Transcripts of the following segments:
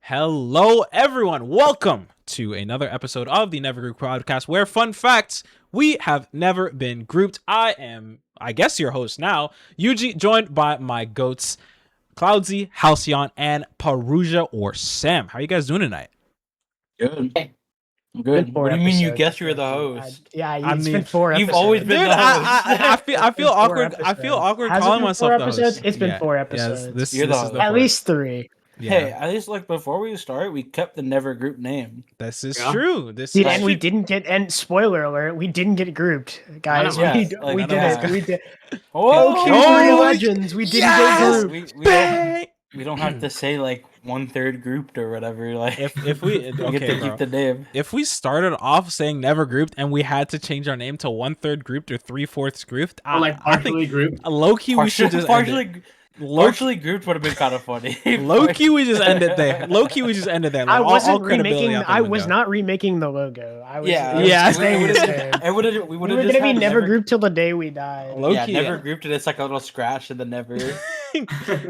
Hello, everyone. Welcome to another episode of the Never Group podcast, where fun facts, we have never been grouped. I guess, your host now, Yuji, joined by my goats, Cloudsy, Halcyon, and Perugia or Sam. How are you guys doing tonight? Good. I'm good. What do you mean you guess you're the host? It's been 4 episodes. You've always been the host. I feel awkward. I feel awkward calling myself the host. It's been 4 episodes. This You're is the the At fourth. least 3. Yeah. Hey, at least before we start, we kept the Never Group name. This is true. Dude, and we didn't get. And spoiler alert, we didn't get grouped, guys. Yeah, we like, did yeah. it. We did. Oh, OQ3 Legends. We didn't get grouped. We don't have to say like 1/3 grouped or whatever. Like if we we get to keep the name. If we started off saying never grouped and we had to change our name to 1/3 grouped or 3/4 grouped, I think grouped. low key we should just partially grouped would have been kind of funny. Low key we just ended there. Low key we just ended there. Like, I wasn't credibility remaking. out the I was window. not remaking the logo. I was. Yeah, it was yeah. staying We the would've- same. we would We have were just gonna be had never grouped till the day we died. Low Yeah, key, never grouped, and it's like a little scratch in the never.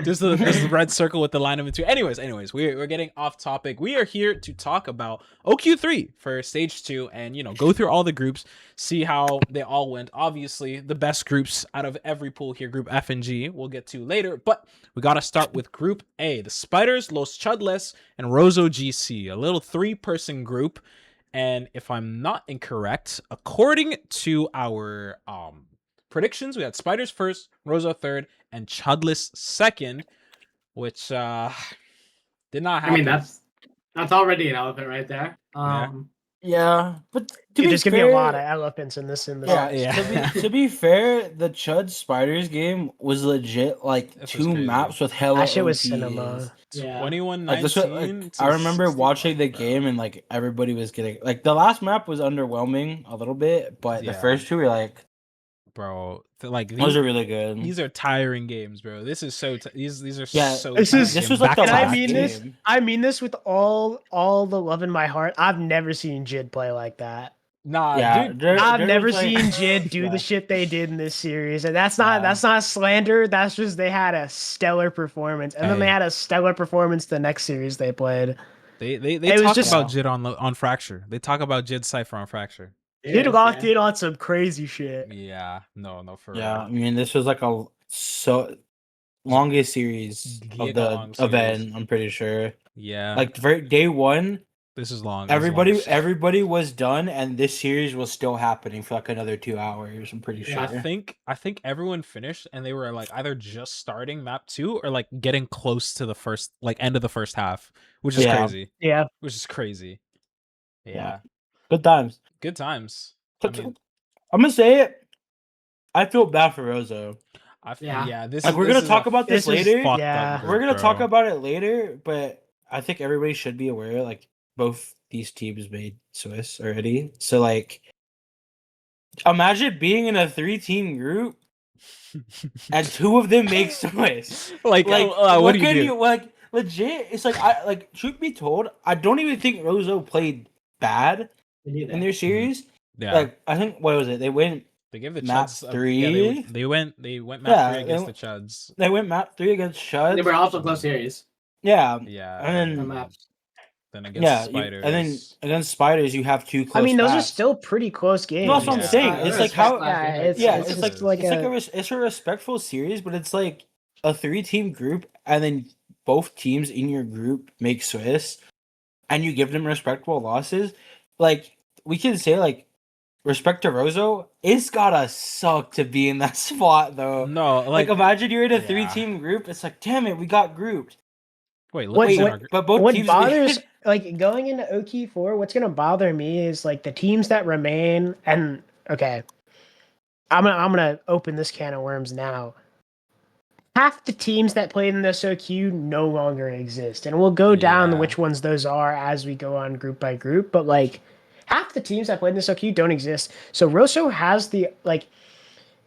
Just the red circle with the line in between. Anyways, we're getting off topic. We are here to talk about OQ3 for stage 2 and go through all the groups, see how they all went. Obviously, the best groups out of every pool here, Group F and G, we'll get to later. But we gotta start with Group A, the Spiders, Los Chudles, and Rozo GC, a little 3-person group. And if I'm not incorrect, according to our predictions, we had Spiders first, Rozo third, and Chudless second, which did not happen. I mean, that's already an elephant right there. Yeah, but There's gonna be a lot of elephants in this. Yeah. To be fair, the Chud Spiders game was legit. Like This was 2 crazy. maps with hella. That shit was OPs. cinema. Yeah. 21-19. Like, this was, I remember watching the game and like everybody was getting like the last map was underwhelming a little bit, but Yeah. the first 2 were like, bro. those are really good. These are tiring games, bro. This is so. These are Yeah, so. this tiring is- this games. was like Back the to And I back mean games. this. I mean this with all the love in my heart. I've never seen Jid play like that. Nah, Yeah, dude. I've there never was, like- seen Jid do Yeah. the shit they did in this series, and that's not Yeah. slander. That's just they had a stellar performance, and then they Hey. had a stellar performance the next series they played. They It was talk just- about Jid on Fracture. They talk about Jid Cypher on Fracture. Jid locked in on some crazy shit. Yeah, no, for Yeah, real. I mean this was like a longest series of Giga the long series. event. I'm pretty sure. Yeah, Like day 1, this is long. This is long. everybody was done, and this series was still happening for like another 2 hours. I'm pretty sure. Yeah, I think everyone finished and they were like either just starting map 2 or like getting close to the first end of the first half, which is Yeah. crazy. Yeah, Which is crazy. Yeah. Good times. Good times. I mean, I'm gonna say it. I feel bad for Rozo. yeah. This Like is, we're this gonna is talk a about this this is later. fucked Yeah. up We're group, gonna talk bro. about it later, but I think everybody should be aware. Like both these teams made Swiss already, so like, imagine being in a 3-team group and 2 of them make Swiss. like what do you can do? you like legit? It's like I like truth be told, I don't even think Rozo played bad in their series. Yeah. Like I think what was it? They went They gave the map Chuds 3? Yeah, they went map Yeah, 3 they against the went- Chuds. they went map 3 against Shud. They were also close series. Yeah, Yeah. and The then maps. Then against yeah, Spiders. and then against Spiders you have 2 close. I mean those are maps. still pretty close games. No, that's what I'm Yeah. saying. Yeah, It's they're like how respect- Yeah, it's just like like it's a respectful series, but it's like a 3-team group, and then both teams in your group make Swiss, and you give them respectable losses. Like we can say, like respect to Rozo, it's gotta suck to be in that spot though. No, Like imagine you're in a yeah. 3-team group. It's like, damn it, we got grouped. wait, What- look what- at But both what teams bothers like going into OQ4, what's gonna bother me is like the teams that remain. And okay, I'm gonna open this can of worms now. Half the teams that played in this OQ no longer exist, and we'll go down Yeah. which ones those are as we go on group by group. But like half the teams that played in this OQ don't exist. So Rosso has the like,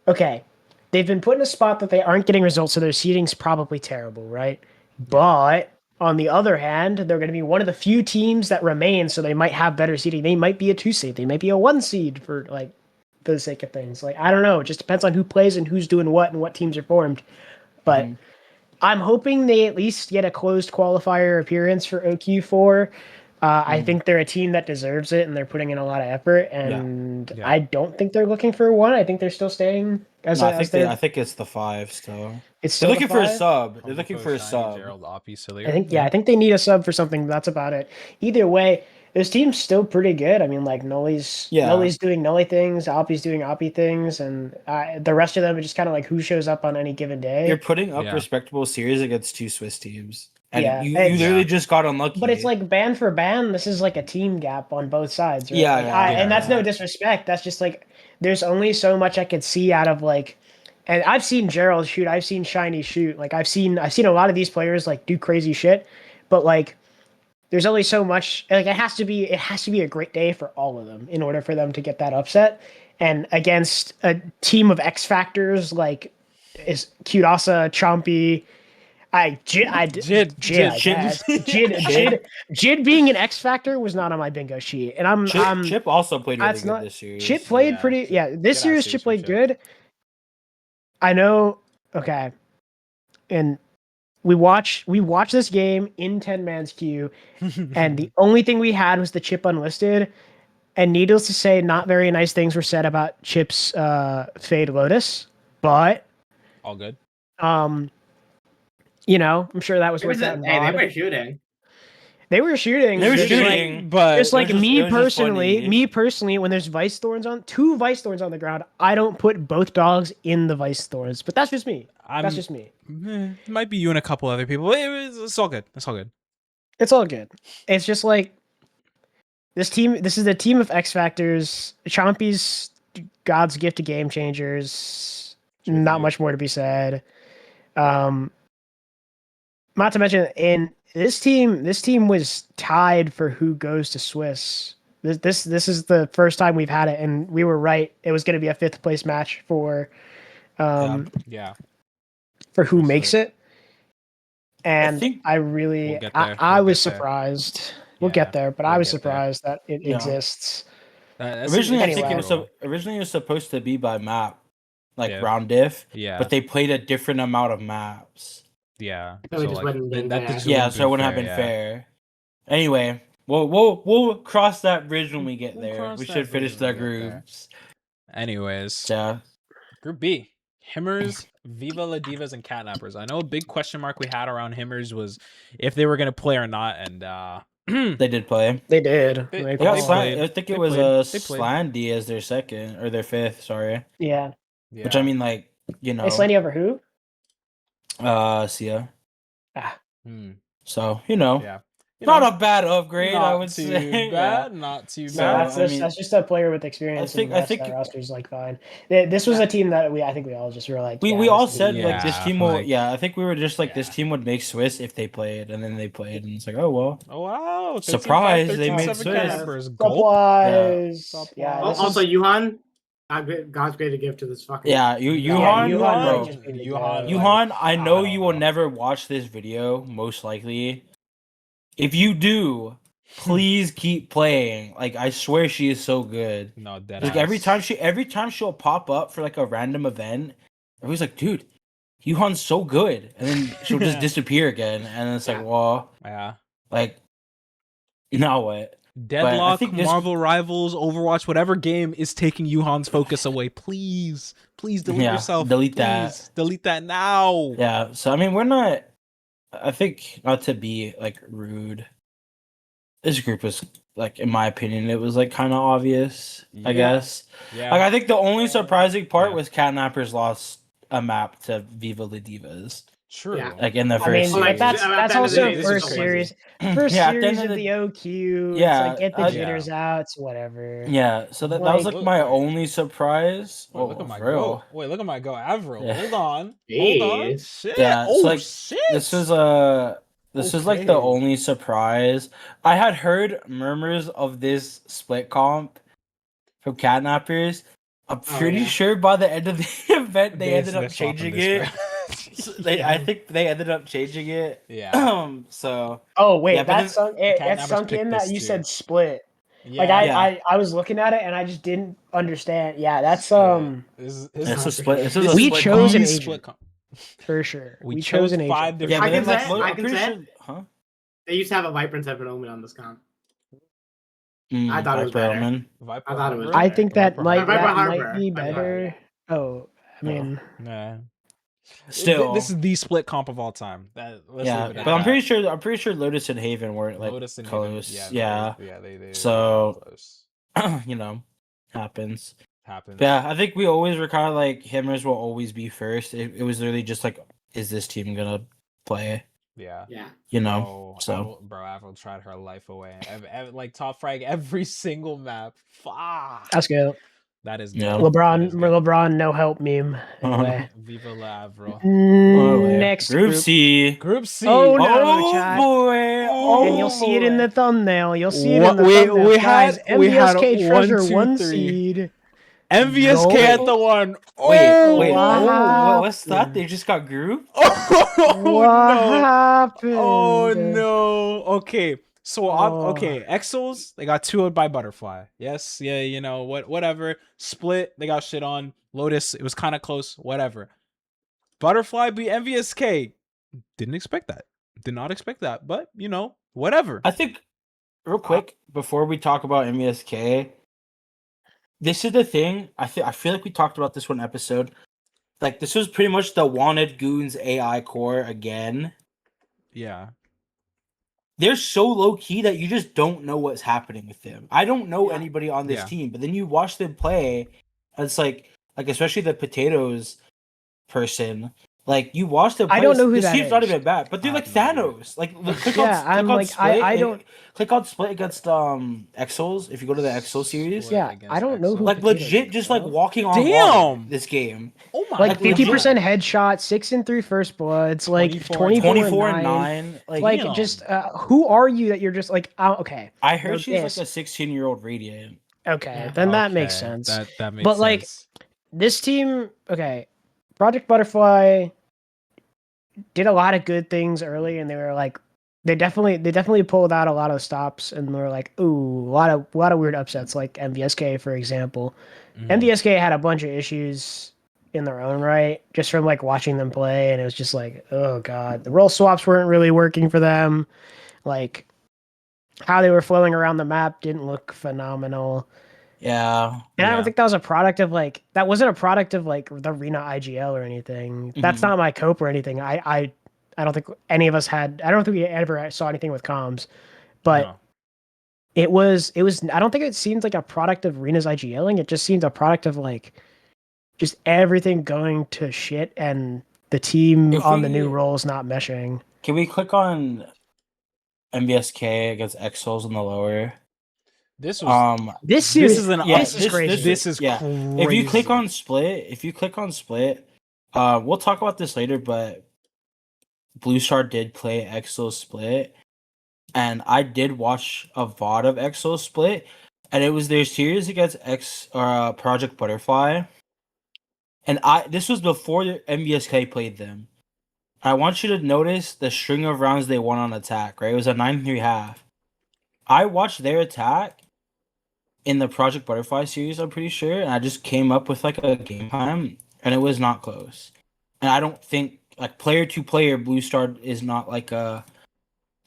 okay, they've been put in a spot that they aren't getting results, so their seeding's probably terrible, right? But on the other hand, they're going to be one of the few teams that remain, so they might have better seeding. They might be a 2 seed. They might be a 1 seed for the sake of things. Like I don't know. It just depends on who plays and who's doing what and what teams are formed. But I'm hoping they at least get a closed qualifier appearance for OQ4. I think they're a team that deserves it, and they're putting in a lot of effort. And Yeah. I don't think they're looking for one. I think they're still staying as, No, I as think their. I think it's the 5 still. It's They're still looking the for a 5. sub. They're looking for a sub. Gerald, Oppie, Sillier. I think they need a sub for something. But that's about it. Either way, this team's still pretty good. I mean, like Nully's doing Nully things, Oppie's doing Oppie things, and the rest of them are just kind of like who shows up on any given day. You're putting up Yeah. respectable series against 2 Swiss teams, and Yeah, you it's- literally just got unlucky. But it's like band for band. This is like a team gap on both sides, right? Yeah, Like, yeah, and that's no yeah. disrespect. That's just like there's only so much I could see out of like, and I've seen Gerald shoot. I've seen Shiny shoot. Like I've seen a lot of these players like do crazy shit, but like there's only so much. Like it has to be a great day for all of them in order for them to get that upset. And against a team of X factors like is Cutasa, Chompy. Jid being an X factor was not on my bingo sheet, and Chip also played really that's good not- this series. Chip played Yeah, pretty. Chip- Yeah, this good series series Chip from played Chip. good. I know. Okay, and we watch this game in 10-man's queue, and the only thing we had was the Chip unlisted. And needless to say, not very nice things were said about Chip's Fade Lotus, but all good. I'm sure that was worked out in Hey, they VOD. were shooting. They were shooting. They were just shooting, but Just like it was me just funny. personally, when there's Vice Thorns on, 2 Vice Thorns on the ground, I don't put both dogs in the Vice Thorns. But that's just me. That's just me. It might be you and a couple other people. It's all good. It's all good. It's all good. It's just like this team. This is a team of X Factors. Chompy's God's gift to Game Changers. Not much more to be said. Not to mention, in this team was tied for who goes to Swiss. This is the first time we've had it, and we were right. It was going to be a 5th place match for Yeah. for who makes it. And think- I really, We'll get there. I We'll was get there. surprised. We'll Yeah, get there, but I we'll was get there. surprised that it Yeah. exists. Originally, I think Anyway. it was supposed to be by map, like Yeah. round diff. Yeah. But they played a different amount of maps. Yeah. So it just wouldn't been fair. Yeah, so it wouldn't have been fair. Anyway, we'll cross that bridge when we get We'll there. cross We that should finish bridge the when we get there. groups. Anyways, Yeah. Group B. Himmers, Viva La Divas, and Catnappers. I know a big question mark we had around Himmers was if they were going to play or not, and They did play. They did. They They got They Slan- played. I think They it was played. They played. Slandy as their second or their 5th. Sorry, Yeah. yeah. which I mean, like Hey, Slaney over who? Sia. Hmm. So Yeah. not a bad upgrade. not I would too say. bad. Not too So, bad. That's just a player with experience. I think that roster's like fine. This was a team that I think we all just were like. We all said like this Yeah, team will. like- Yeah, I think we were just like this Yeah. team would make Swiss if they played, and then they played, and it's like, oh well. Oh wow! 13-5, Surprise, they made 13-7 Swiss. Catnappers. Gulp. Supplies. Yeah. Yeah. Oh, this also, is- Yuhan, God's great gift to this fucking. Yeah, Yuhan Yuhan, might bro. just be the Yuhan, guy. Yuhan, I know I don't you will know. never watch this video, most likely. If you do, please keep playing. Like I swear she is so good. No, dead Like ass. every time she'll pop up for like a random event, everybody's like, dude, Yuhan's so good. And then she'll just disappear again. And it's like, well, Yeah. like now what? Deadlock, think this- Marvel Rivals, Overwatch, whatever game is taking Yuhan's focus away, please delete Yeah, yourself. delete that. Please, delete that now. Yeah, so I mean we're not I think not to be like rude. This group was like in my opinion, it was like kinda obvious, I Yeah. guess. Yeah. Like I think the only surprising part Yeah. was Catnappers lost a map to Viva La Divas. True. Yeah. Like in the first I mean, series. like that's At the end of the also day, this is first so series. Yeah, First at the end series of of the- the OQ. Yeah, It's like get the yeah. jitters out. It's whatever. Yeah, so that was Like- like my only surprise. Wait, look at my for real. go. Wait, look at my go. Avril. Yeah. Hold on. Hold on. Jeez. Shit. Yeah, so, Oh like, shit. This is like the Okay. only surprise. I had heard murmurs of this split comp from Catnappers. I'm Oh, pretty yeah. sure by the end of the event they ended up They're swapping changing this, it. bro. I think they ended up changing it. Yeah. So Oh wait, Yeah, but that then sunk. That Catnappers sunk picked in that this you too. said split. Yeah. Like Yeah. I was looking at it and I just didn't understand. Yeah, that's This is it's a split. This is this a We split chose comp. an the agent. split comp. for sure. We chose chose an five agent. different. Yeah, I but then can like, say it, I I'm can pretty say sure, it. huh? They used to have a Viper and Seven Omen on this comp. I Mm, thought it was Viper better. Omen. Viper I thought it was Harbor? I think that Viper might Harbor? Viper that might Harbor. be Viper better. Oh, I mean, Nah. Still, This is the split comp of all time. Let's yeah, leave it at but I'm that. pretty sure Lotus and Haven weren't like Lotus and close. Haven, Yeah, they so close. you know, happens. Happens. But yeah, I think we always were kind of like Hammers will always be first. It was literally just like, is this team gonna play? Yeah. Yeah. You know, so Avril tried her life away. Like top frag every single map. Fuck. that's good. That is Yeah. good. That is good. LeBron, no help meme. Anyway, Viva la Avril. next Group C. Group C. Oh, no, Oh chat. boy! Oh, And you'll see it in boy. the thumbnail. You'll see it in What- the we- thumbnail. we Guys, had- we had MVSK Treasure 1, 2, 1 3. seed. MVSK Gold. at the one. Wait, Oh, wait. Wow. What's that? They just got grouped? Oh, What no. happened? Oh no. Okay. So Oh. okay, Exos, they got 2-0 by Butterfly. Yes, yeah, you know, whatever. Split, they got shit on. Lotus, it was kind of close, whatever. Butterfly beat MVSK. Didn't expect that. Did not expect that, but you know, whatever. I think, real quick, before we talk about MVSK, this is the thing. I feel like we talked about this one episode. Like, this was pretty much the Wanted Goons AI core again. Yeah. They're so low key that you just don't know what's happening with them. I don't know anybody on this Yeah. team, but then you watch them play, and it's like especially the potatoes person. Like, you watch them play. I don't know who this that team's not is. even bad, but they're I like have no idea. Thanos. Like, click Yeah, on, I'm click on like, Split. I don't. Click on Split against Exos. If you go to the Exo series, Split Yeah, against I don't know who Exos. like potatoes legit, is, just bro. like walking on Damn! water this game. Oh my Like legit. 50% headshot, 6 and 3 first bloods, like 24 24 and and 9. 9. Like, Damn. just who are you that you're just like, oh, okay, I heard no, she's this. like a 16-year-old Radiant. Okay, Yeah. then that makes Okay, sense. That makes But, sense. like, this team, okay, Project Butterfly did a lot of good things early, and they were like, they definitely pulled out a lot of stops, and they were like, ooh, a lot of weird upsets, like MVSK for example. Mhm. MVSK had a bunch of issues in their own right, just from like watching them play, and it was just like, oh god, the role swaps weren't really working for them. Like, how they were flowing around the map didn't look phenomenal. Yeah. And I Yeah. don't think that was a product of like, that wasn't a product of like the Arena IGL or anything. That's Mhm. not my cope or anything. I don't think any of us had. I don't think we ever saw anything with comms, but No. it was. I don't think it seems like a product of Arena's IGLing. It just seems a product of like just everything going to shit and the team If on the we- new roles not meshing. Can we click on MBSK against Exos in the lower? This was This series, is an this is crazy. This is yeah. crazy. If you click on Split, we'll talk about this later, but Blue Star did play Exo Split, and I did watch a VOD of Exo Split, and it was their series against Project Butterfly, and this was before the MBSK played them. I want you to notice the string of rounds they won on attack, right? It was a 9-3 half. I watched their attack in the Project Butterfly series, I'm pretty sure, and I just came up with like a game time, and it was not close. And I don't think, like, player to player, Blue Star is not like a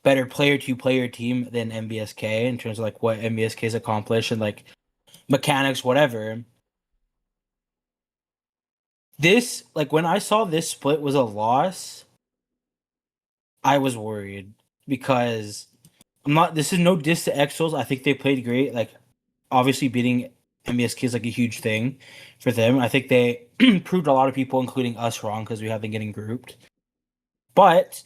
better player to player team than MBSK in terms of like what MBSK's accomplished and like mechanics, whatever. This, like, when I saw this split was a loss, I was worried because this is no diss to Exos. I think they played great. Like, obviously beating MBSK is like a huge thing for them. I think they proved a lot of people, including us, wrong because we have been getting grouped. But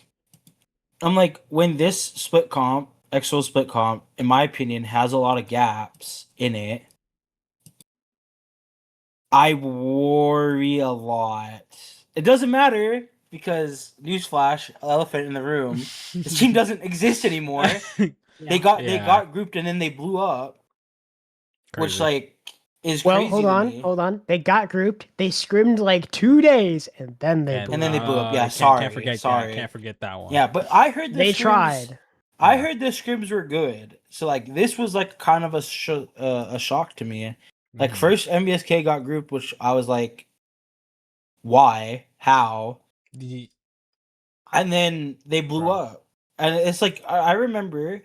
I'm like, when this split comp, Exo split comp, in my opinion, has a lot of gaps in it, I worry a lot. It doesn't matter because, newsflash, elephant in the room, this team doesn't exist anymore. They got grouped and then they blew up, which like is crazy. Hold on. They got grouped. They scrimmed like 2 days and then they blew they blew up. Yeah, Can't forget that one. Yeah, but I heard they tried. I heard the scrims were good. So like this was like kind of a shock to me. Like first MBSK got grouped, which I was like, why? How? The- and then they blew Bro. up. And it's like I remember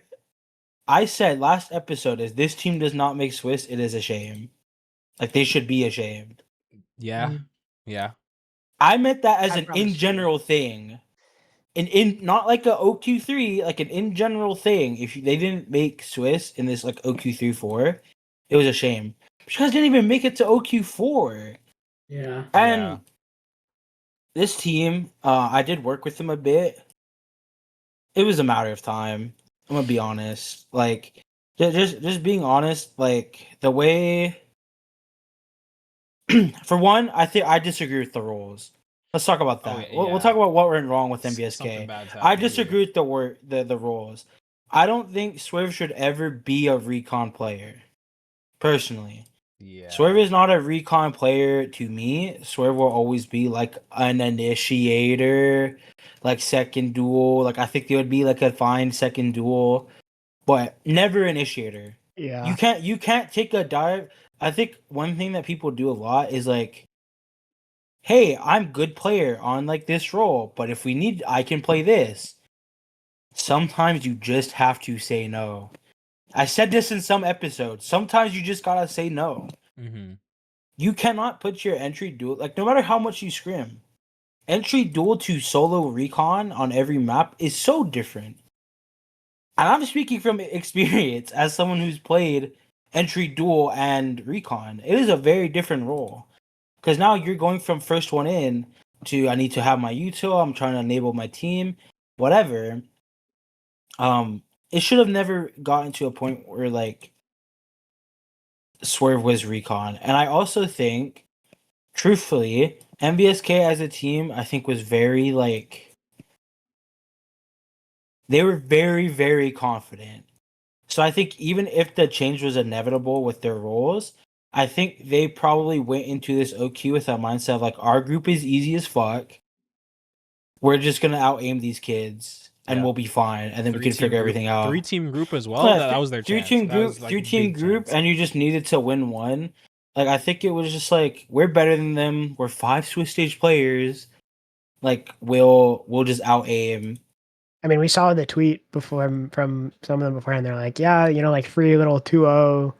I said last episode is this team does not make Swiss, it is a shame. Like they should be ashamed. yeah, Mm. yeah. I meant that as I an promise in you. general thing. In not like a OQ3, like an in general thing. If they didn't make Swiss in this like OQ3-4, it was a shame. But you guys didn't even make it to OQ4. Yeah. And Yeah. this team, I did work with them a bit. It was a matter of time. I'm gonna be honest. Like, just being honest. Like the way, for one, I think I disagree with the rules. Let's talk about Oh, that. yeah, We'll talk yeah. about what went wrong with Something MBSK. bad's I happened here. disagree with the rules. I don't think Swerve should ever be a recon player. Personally, Yeah. Swerve is not a recon player to me. Swerve will always be like an initiator, like second duel. Like I think they would be like a fine second duel, but never initiator. Yeah. You can't take a dive. I think one thing that people do a lot is like, hey, I'm good player on like this role, but if we need, I can play this. Sometimes you just have to say no. I said this in some episodes. Sometimes you just gotta say no. Mm-hmm. You cannot put your entry duel, like no matter how much you scrim, entry duel to solo recon on every map is so different. And I'm speaking from experience as someone who's played entry duel and recon. It is a very different role. Because now you're going from first one in to I need to have my util, I'm trying to enable my team, whatever. It should have never gotten to a point where like Swerve was recon. And I also think, truthfully, MBSK as a team, I think was very like they were very, very confident. So I think even if the change was inevitable with their roles, I think they probably went into this OQ with a mindset of like our group is easy as fuck. We're just gonna out aim these kids and Yeah. we'll be fine, and then we can figure everything out. 3-team group as well. Yeah, That was their chance. Three-team That group, was, like, three-team big group, chance. and you just needed to win one. Like I think it was just like we're better than them. We're 5 Swiss stage players. Like we'll just out aim. I mean, we saw the tweet before from some of them beforehand. They're like, yeah, like free little 2-0.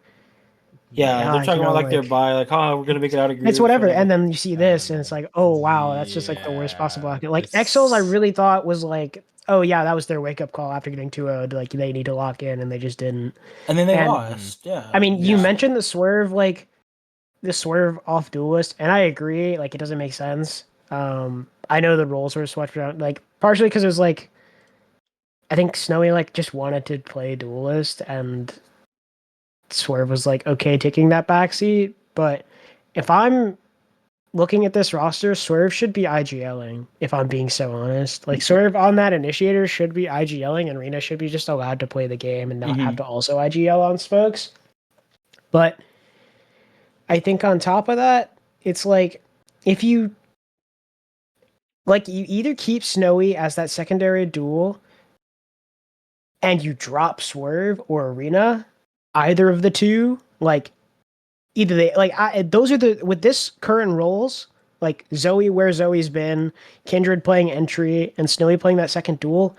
Yeah, they're talking about like their like buy, like oh we're gonna make it out of groups. it's whatever. Whatever. And then you see this, and it's like, oh wow, that's just like the worst possible outcome. Like Exos, I really thought was like, oh yeah, that was their wake up call after getting 2-0'd. Like they need to lock in, and they just didn't. And then they And- lost. Yeah. I mean, you Yeah. mentioned the swerve, like the swerve off duelist, and I agree. Like it doesn't make sense. I know the roles were switched around, like partially because it was like, I think Snowy like just wanted to play duelist, and Swerve was like okay taking that backseat. But if I'm looking at this roster, Swerve should be IGLing, if I'm being so honest. Like Swerve on that initiator should be IGLing, and Rena should be just allowed to play the game and not have to also IGL on spokes. But I think on top of that, it's like if you either keep Snowy as that secondary duel and you drop Swerve or Arena, either of the two, like either they those are the with this current roles, like Zoe where Zoe's been, Kindred playing entry, and Snowy playing that second duel.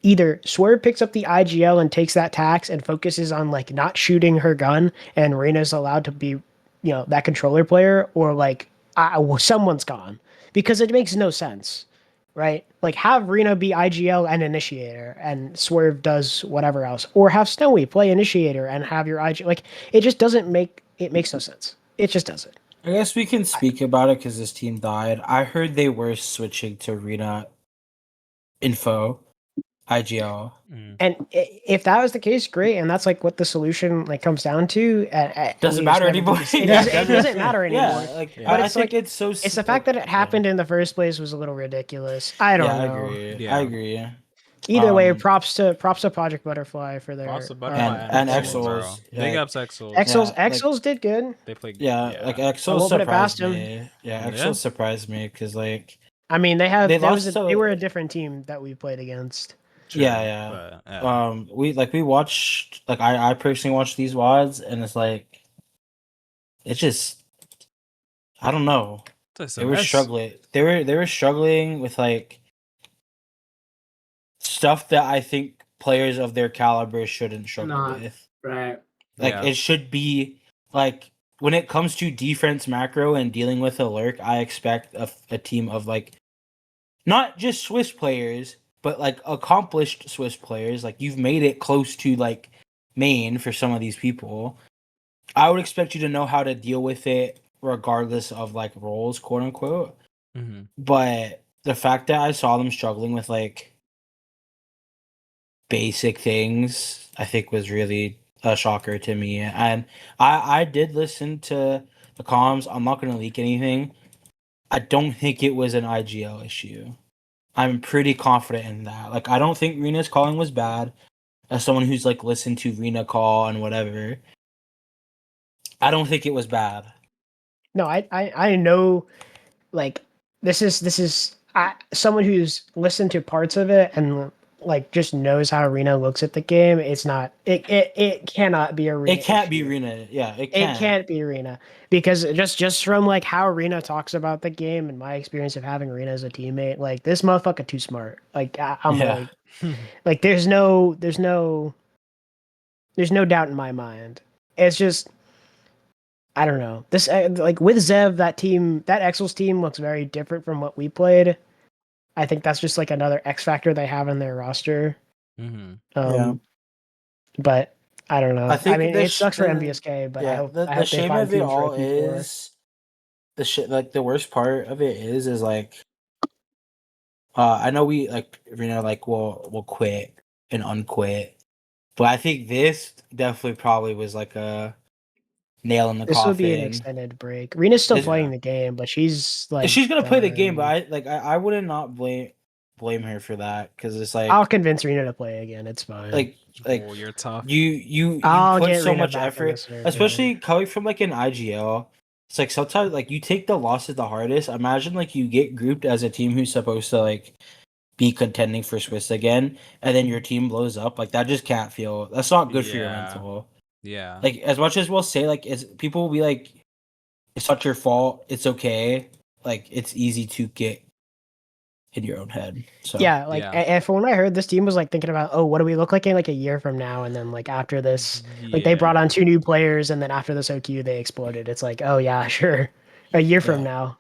Either Swerve picks up the IGL and takes that tax and focuses on like not shooting her gun, and Reina's allowed to be, that controller player, or like someone's gone, because it makes no sense, right? Like have Reina be IGL and initiator, and Swerve does whatever else, or have Snowy play initiator and have your IG. Like it just doesn't make it makes no sense. It just doesn't. I guess we can speak about it because this team died. I heard they were switching to Rena Info IGL. And if that was the case, great. And that's like what the solution like comes down to. Doesn't matter anymore. It doesn't matter anymore. Yeah, like But I it's think like it's so. it's the fact that it happened in the first place was a little ridiculous. I don't know. I agree. Yeah. I agree. Either way, props to Project Butterfly for their Props to Butterfly and Exos, bro. Exos. Big Yeah. ups Exos. Exos did good. They played. Yeah, like I Exos won't put it past surprised him. me. Yeah, Yeah. Exos surprised me because like I mean, they They were a different team that we played against. yeah. But, yeah. We watched like I personally watched these WODs and it's like it's just I don't know. That's They a were mess. struggling. They were struggling with like stuff that I think players of their caliber shouldn't struggle Not with. right. Like Yeah. it should be like when it comes to defense macro and dealing with a lurk, I expect a team of like not just Swiss players, but like accomplished Swiss players. Like you've made it close to like main for some of these people. I would expect you to know how to deal with it regardless of like roles, quote unquote. Mm-hmm. But the fact that I saw them struggling with like basic things, I think was really a shocker to me. And I did listen to the comms. I'm not going to leak anything. I don't think it was an IGL issue. I'm pretty confident in that. Like, I don't think Rena's calling was bad. As someone who's like listened to Rena call and whatever, I don't think it was bad. No, I know, like this is someone who's listened to parts of it and like just knows how Arena looks at the game. It's not it cannot be Arena. It can't be issue. Rena. Yeah, it It can't. can't be Arena because just from like how Arena talks about the game and my experience of having Arena as a teammate, like this motherfucker too smart. Like I'm Yeah. like there's no doubt in my mind. It's just I don't know. This like with Zev, that team, that Exels team looks very different from what we played. I think that's just like another X factor they have in their roster. Mm-hmm. Yeah. But I don't know. I I think mean, the it sh- sucks for the- MBSK, but I Yeah, hope the they shame find of it teams for all OQ4. is the shit. Like the worst part of it is like I know we like Rena like will quit and unquit, but I think this definitely probably was like a nail in the This will be an coffin. extended break. Rena's still This- playing the game, but she's like She's gonna play the game, but done. I would not blame her for that because it's like I'll convince Rena to play again. It's fine. like Oh, you're tough. you I'll put get so Rena much back on the effort, server. especially coming from like an IGL. It's like sometimes like you take the losses the hardest. Imagine like you get grouped as a team who's supposed to like be contending for Swiss again, and then your team blows up. Like that just can't feel. That's not good for your Yeah. mental. Yeah. Like as much as we'll say like it's people will be like, it's not your fault. It's okay. Like it's easy to get in your own head. So yeah, like Yeah. and for when I heard this team was like thinking about, oh, what do we look like in like a year from now? And then like after this, like they brought on 2 new players, and then after this OQ they exploded. It's like, oh yeah, sure, a year from Yeah. now.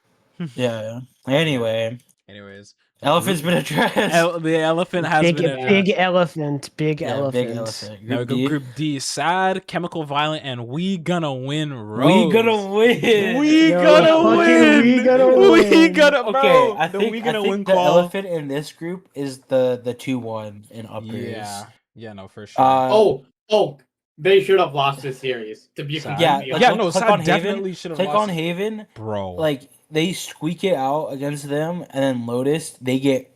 yeah. Anyway, Anyways, elephant's been addressed. the elephant has Big been addressed. big elephant, big Yeah, elephant. big elephant. Now we Group go D. Group D. Sad, chemical, violent, and we gonna win. Rose. We gonna win. We Yo, gonna fucking win. we gonna We win. gonna Okay, bro. I The think we gonna win the Qual. elephant in this group is the 2-1 in uppers. Yeah, no, for sure. Oh, they should have lost this series. To be Sad. Yeah, completely like, yeah, look, no, click Sad on Haven, definitely should have click lost. on Haven, Bro, like they squeak it out against them, and then Lotus they get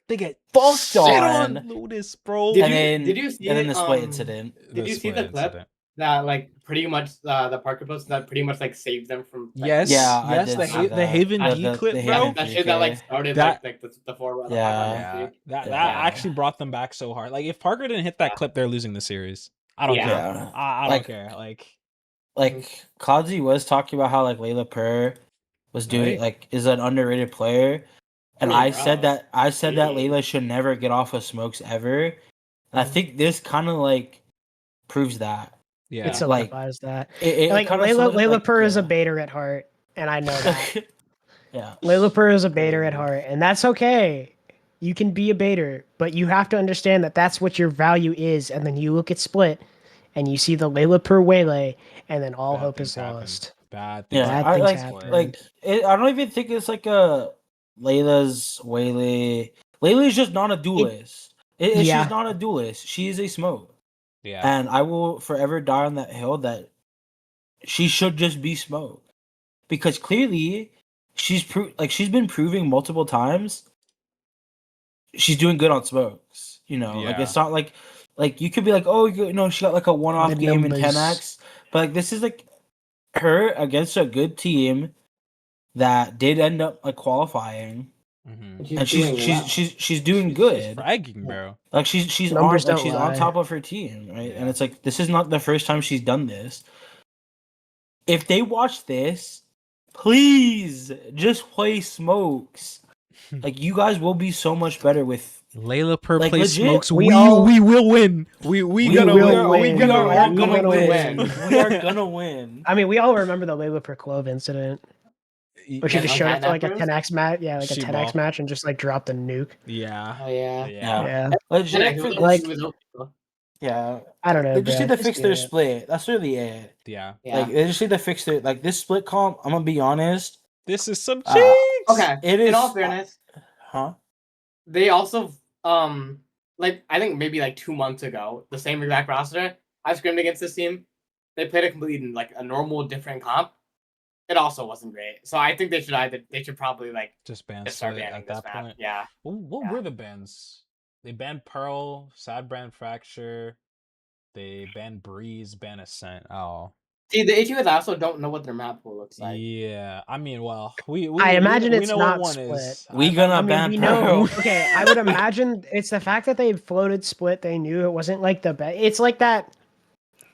they get fucked shit on. Lotus, bro. Did you see and then it, the split um, incident. Did you see the split clip incident. that like pretty much the Parker post that pretty much like saved them from like, Yes, Yeah, I yes, did the see that. Haven The- D clip, the bro. Haven that shit that like started That- like the 4 Yeah. Yeah, that Yeah. actually brought them back so hard. Like if Parker didn't hit that clip, they're losing the series. I don't Yeah. care. Yeah. I don't Like- care. Like Cloudsy was talking about how like Layla Purr was doing Right. like is an underrated player. And I mean, I bro, said that yeah. Layla should never get off of smokes ever. And I think this kind of like proves that. yeah. It like, solidifies that. It Like kinda Layla Purr is a yeah. baiter at heart, and I know that. Yeah. Layla Purr is a baiter at heart, and that's okay. You can be a baiter, but you have to understand that that's what your value is. And then you look at Split, and you see the Layla Purr waylay, and then all Bad hope things is happen. lost. Bad things. Yeah, Bad I things like happen. I don't even think it's like a Layla's Waylay. Layla's just not a duelist. Yeah. She's not a duelist. She is a smoke. Yeah. And I will forever die on that hill that she should just be smoke. Because clearly she's been proving multiple times she's doing good on smokes. You know, like Yeah. it's not like you could be like, oh, she got like a one-off The game in numbers. 10x, but like this is like her against a good team that did end up like qualifying, Mhm. and doing well. she's doing She's good. fragging, bro. Like she's Numbers on like don't she's on lie. top of her team, right? Yeah. And it's like this is not the first time she's done this. If they watch this please just play smokes. Like you guys will be so much better with. Layla per Like, play legit, smokes. we We all- will win. We gonna will win. win. We gonna all win. gonna gonna win. win. We are gonna win. I mean, we all remember the Layla per Clove incident, where she Yeah, just no showed up for like a catnappers? 10x match. Yeah, like a She 10x ball. match and just like dropped a nuke. Yeah. Oh yeah. Yeah, Legit, And like- yeah. I don't know. They just bro. need to Just fix do their it. split. That's really it. Yeah. Yeah. Like they just need to fix their like this split comp. I'm gonna be honest. This is some Uh, cheeks. Okay. It In is- all fairness, Huh? they also like I think maybe like 2 months ago, the same exact roster. I scrimmed against this team. They played a completely like a normal different comp. It also wasn't great. So I think they should probably like Just ban just start split banning at this that map. point. Yeah. What Yeah. were the bans? They banned Pearl, Sad Brand Fracture. They banned Breeze, ban Ascent. Oh. See, the issue is I also don't know what their map pool looks like. Yeah. I mean, well, we I imagine we it's know not what one split. is. We I gonna I mean, ban we Pearl. know. Okay, I would imagine it's the fact that they floated split. They knew it wasn't like the best. It's like that.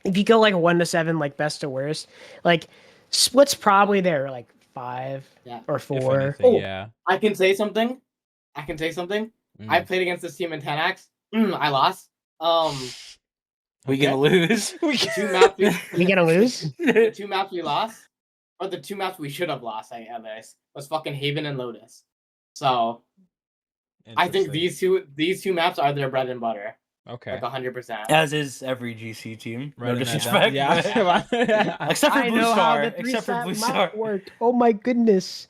If you go like 1 to 7, like best to worst, like split's probably there like 5 Yeah. or if 4. anything, Oh. yeah. I can say something. I Mm. played against this team in 10x. I lost. We Okay. gonna lose. We The 2 maps We gonna lose? the 2 maps we lost, or the 2 maps we should have lost, I guess, was fucking Haven and Lotus. So I think Interesting. these two maps are their bread and butter, Okay. like 100%. As is every GC team. No Writing that disrespect. down. but- Yeah. Except for I Blue know Star. how the Except for 3-stat Blue map Star. worked. Oh my goodness!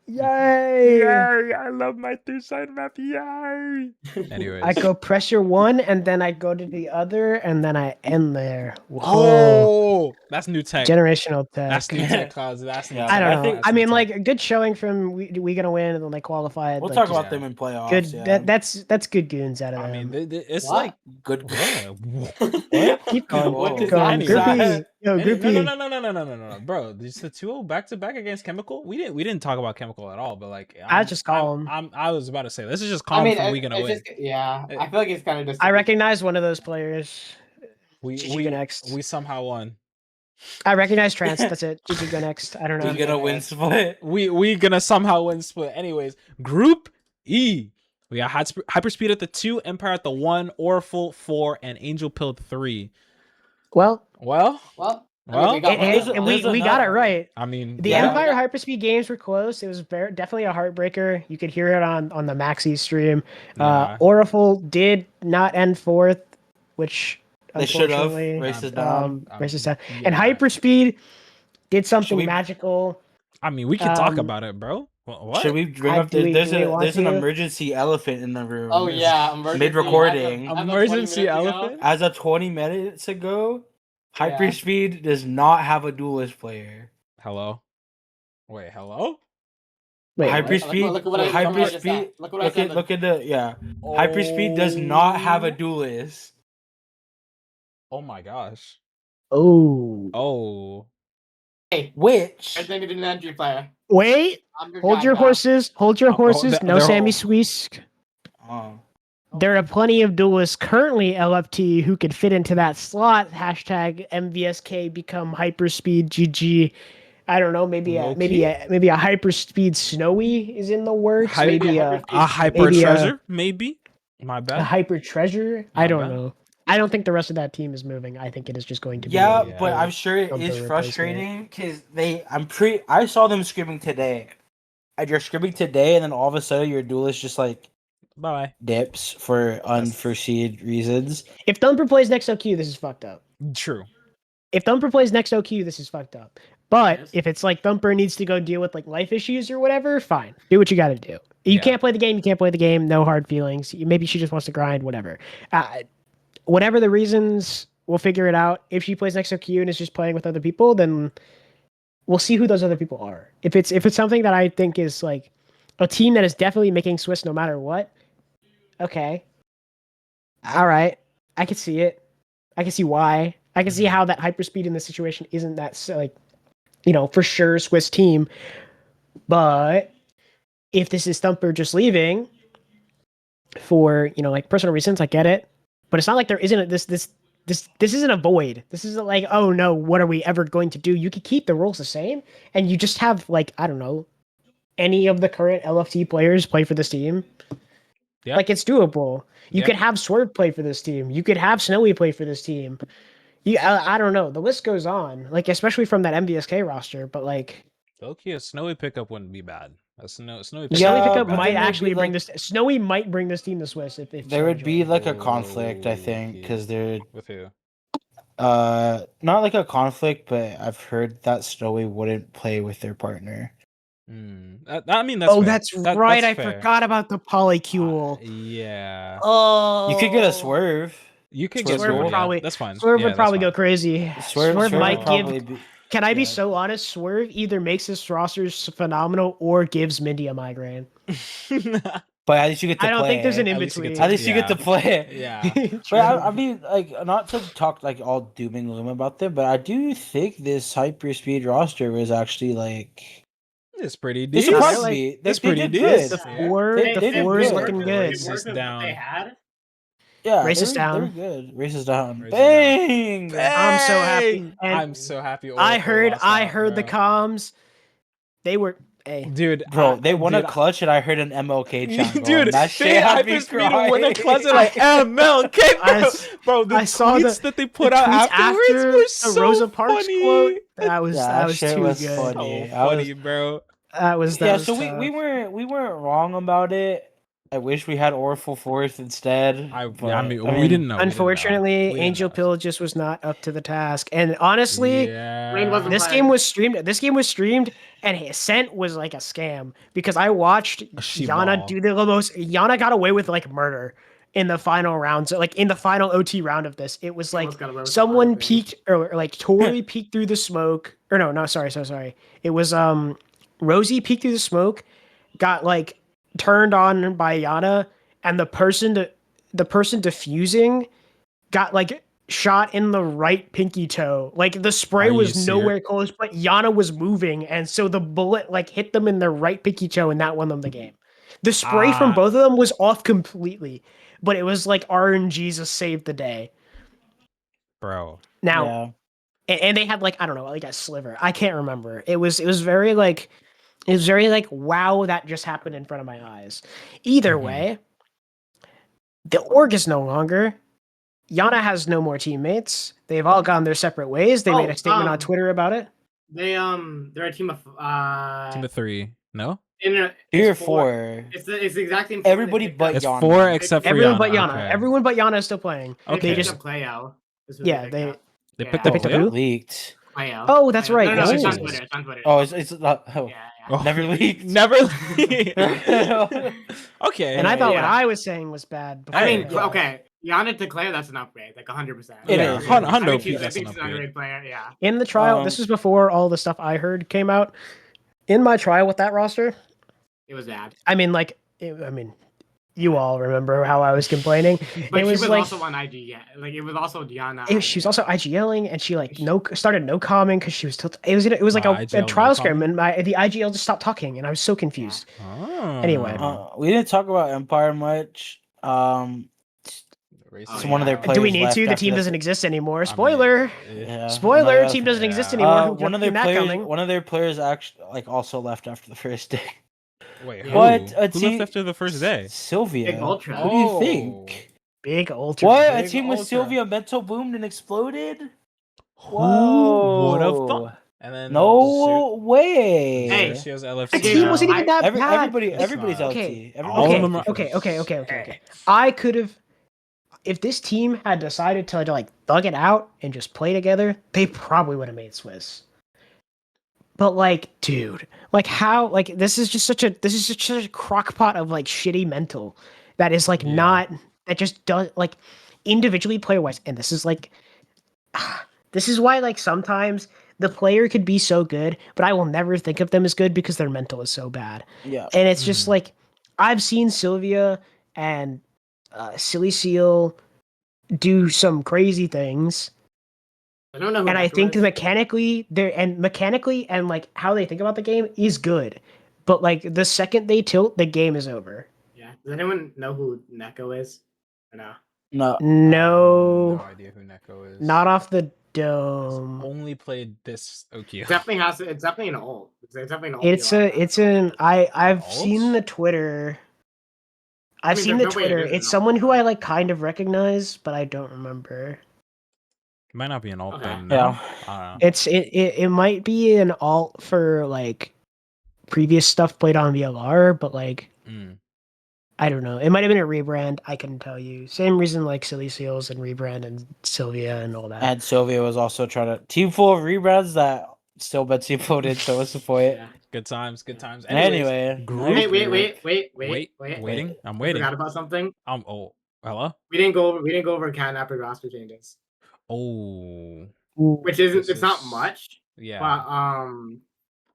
Yay! I love my 3-side map. Yay! Anyways. I go pressure 1, and then I go to the other, and then I end there. Whoa! Oh, that's new tech. Generational tech. That's new tech, cause that's new Yeah, tech. I don't know. think- I mean, That's new like tech. a good showing from we gonna win and then like qualified. We'll like, talk just about them in playoffs. good. Yeah. That's good goons out of I them. mean, it's What? like good. what? Keep going. What Keep is going. that? Groupie. Yo, No, groupie. no, bro. These the 2-0 back to back against Chemical. We didn't talk about Chemical at all, but like I just call 'em. I was about to say this is just I calm mean, from we gonna it's win. just, yeah. I feel like it's kind of just. I recognize one of those players. We GG go next. we somehow won. I recognize Trance. That's it. GG go next. I don't know. We gonna win split. We gonna somehow win split. Anyways, Group E. We got Hyperspeed at the 2, Empire at the 1, Orphle 4, and Angel Pill 3. Well, Well, Well, Well, we got one of and them. we got it right. I mean, The Yeah. Empire Hyperspeed games were close. It was definitely a heartbreaker. You could hear it on the Maxi stream. Yeah. Orphle did not end 4th, which They should have. unfortunately Racist down. racist down. yeah. And Hyperspeed did something we- magical. I mean, we can talk um, about it, bro. What? Should we bring I- up? do we- There's do we want there's an to? emergency elephant in the room. Oh yeah, emergency. Mid-recording. As of 20 Emergency minutes ago. elephant? As of 20 minutes ago, Yeah. Hyperspeed does not have a duelist player. Hello? Wait, hello? Wait, Hyper- what? Hyperspeed- Look what I just Hyperspeed- said. Look what I said. Look at the Hyperspeed does not have a duelist. Oh my gosh. Oh, Oh. Hey, Which I think it's an entry player. wait. I'm Hold guy your now. horses. Hold your horses. No they're- Sammy Sweesk. oh, There are plenty of duelists currently LFT who could fit into that slot. Hashtag MVSK become hyperspeed GG. I don't know. Maybe a hyperspeed Snowy is in the works. Hy- maybe a A hyper Maybe, treasure, maybe? My a bad. hyper treasure. I My don't bad. know. I don't think the rest of that team is moving. I think it is just going to be. yeah, Yeah. but I'm sure it Jumper is replacement. frustrating because I saw them scrimming today. And you're scrimming today, and then all of a sudden your duelist just like Bye dips for unforeseen reasons. If Thumper plays next OQ, this is fucked up. bye. True. If Thumper plays next OQ, this is fucked up. But Yes. if it's like Thumper needs to go deal with like life issues or whatever, fine. Do what you got to do. You Yeah. can't play the game. You can't play the game. No hard feelings. Maybe she just wants to grind. Whatever. Whatever the reasons, we'll figure it out. If she plays next OQ and is just playing with other people, then we'll see who those other people are. If it's something that I think is like a team that is definitely making Swiss no matter what, okay. All right. I can see it. I can see why. I can see how that hyperspeed in this situation isn't that like, for sure Swiss team. But if this is Thumper just leaving for, like personal reasons, I get it. But it's not like there isn't this this isn't a void. This isn't like, oh no, what are we ever going to do? You could keep the rules the same, and you just have like, I don't know, any of the current LFT players play for this team. Yeah. Like it's doable. You Yeah. could have Swerve play for this team. You could have Snowy play for this team. I don't know. The list goes on. Like especially from that MVSK roster, but like Okay, a Snowy pickup wouldn't be bad. A snowy the pickup. Snowy Yeah, pickup but might then there'd actually be, bring like- this. Snowy might bring this team to Swiss if There Snowy would be joined. like a conflict, I think, because they're With who? not like a conflict, but I've heard that Snowy wouldn't play with their partner. I mean, that's Oh, fair. that's That- right. that's I fair. forgot about the polycule. Yeah. Oh, You could get a Swerve. You could Swerve get would Swerve. Yeah, probably- that's fine. Swerve Yeah, would that's probably fine. go crazy. Swerve Swerve would might give. probably be. Can I be yeah. so honest? Swerve either makes his roster phenomenal or gives Mindy a migraine. But at least you get to I don't play. think there's an At in least you get between. At least you get to play. Yeah. But I mean, like, not to talk like all doom and gloom about them, but I do think this Hyperspeed roster was actually like It's pretty they decent. surprised like- me. That's They pretty did decent. good. The four, They the did four is good. looking good. Race is They down. had. Yeah, Race they is were, down. They were good. Race is down. Race is Bang! I'm so happy. Bang! And I'm so happy. I Oracle heard lost out, the bro. comms. They were. Hey, Dude, Bro, they won dude, a clutch, and I heard an MLK chant going. Dude, That they shit had me Hyperspeed win a crying. clutch at like MLK, I bro. The I saw tweets that they put out tweets afterwards after were the so Rosa Parks funny. quote. That was Yeah, that that was shit too was good. funny. So I was- funny, bro. That was Yeah, was so tough. we weren't wrong about it. I wish we had Orphle fourth instead. I but, mean, we didn't know. Unfortunately, We didn't Angel know. Pill just was not up to the task. And honestly, Yeah. Wayne wasn't this playing. game was streamed. This game was streamed, and Ascent was like a scam because I watched She Yana ball. do the most. Yana got away with like murder in the final rounds, like in the final OT round of this. It was like Almost got away with a lot someone of things. peeked, or like Tori peeked through the smoke. Or no, sorry. It was Rosie peeked through the smoke, got like turned on by Yana, and the person defusing got like shot in the right pinky toe. Like the spray Are you was serious? nowhere close, but Yana was moving, and so the bullet like hit them in their right pinky toe, and that won them the game. The spray from Ah. both of them was off completely, but it was like RNG just saved the day. Bro. Now, yeah. and they had like, I don't know, like a sliver. I can't remember. It was very like wow, that just happened in front of my eyes. Either Mhm. way, the org is no longer. Yana has no more teammates. They've all gone their separate ways. They made a statement on Twitter about it. They're a team of Team of 3. No? Three or four. It's the exact same. four Everybody they picked but up. It's Yana. 4 except for Everyone Yana. but Yana. Okay. Everyone but Yana is still playing. They Okay. picked just- up Playo. Is who Yeah, picked they- up. They Yeah. picked They up picked up Playo? who? Leaked. Playo. Oh, that's right. No, it's Oh. on Twitter. It's on Twitter. Oh, it's not. Oh, Yeah. Oh. never leaked. Never. Okay. And I thought what Yeah. I was saying was bad. I mean, Yeah. okay, Yana to Claire, that's an upgrade, like 100%. It Yeah, is. Hundo I P, think that's an she's an upgrade. underrated player. Yeah. In the trial, this was before all the stuff I heard came out. In my trial with that roster, It was bad. I mean, you all remember how I was complaining. But It she was was like- also on IG. Yeah. Like it was also Diana. She was also IGLing, and she like started no commenting because she was tilted. It was like IGL a trial no scrim, comment? and the IGL just stopped talking, and I was so confused. Oh. Anyway. We didn't talk about Empire much. Racist. Oh, So one of their yeah. players Do we need left to? The after team the- doesn't exist anymore. I mean, Spoiler. Yeah. Spoiler. No, Team doesn't yeah. exist anymore. Who one of kept their that players. coming? One of their players actually like also left after the first day. Wait, Yeah. who? What? A Who team- left after the first day? Sylvia. Big Ultra. Who do you think? Big ultra. What? A Big team with Ultra. Sylvia mental boomed and exploded? Who would have Whoa. thought? And then No way. Hey. she has The LFC. team now. wasn't even that bad. Everybody's not. LT. Okay. Everybody's All of LT. them are- Okay. I could have, if this team had decided to like thug it out and just play together, they probably would have made Swiss. But like, dude, like how, like this is just such a crockpot of like shitty mental that is like Yeah. not, that just does like individually player wise. And this is like, this is why like sometimes the player could be so good, but I will never think of them as good because their mental is so bad. Yeah. And it's just like, I've seen Sylvia and Silly Seal do some crazy things. I don't know. Who And I Echo think is. mechanically and like how they think about the game is good. But like the second they tilt, the game is over. Yeah. Does anyone know who Neko is? Or no. No. No. idea who Neko Not off the dome. Only played this OQ. Definitely has to. It's definitely an ult. It's definitely an ult. I've Alts? seen the Twitter. I've mean, seen the there's no way it Twitter. isn't It's an someone ult, who though. I like kind of recognize, but I don't remember. Might not be an alt Okay. then. Yeah. No? I don't know. It might be an alt for like previous stuff played on VLR, but like Mm. I don't know. It might have been a rebrand. I couldn't tell you. Same reason like Silly Seals and rebrand and Sylvia and all that. And Sylvia was also trying to team full of rebrands that still bet team voted, so what's the point? Yeah. Good times, good times. Anyway, group. Wait. Waiting. I'm I waiting. forgot about something. Oh, hello. We didn't go over catnapper roster changes, Oh, Ooh. which isn't. This It's not is- much. yeah. But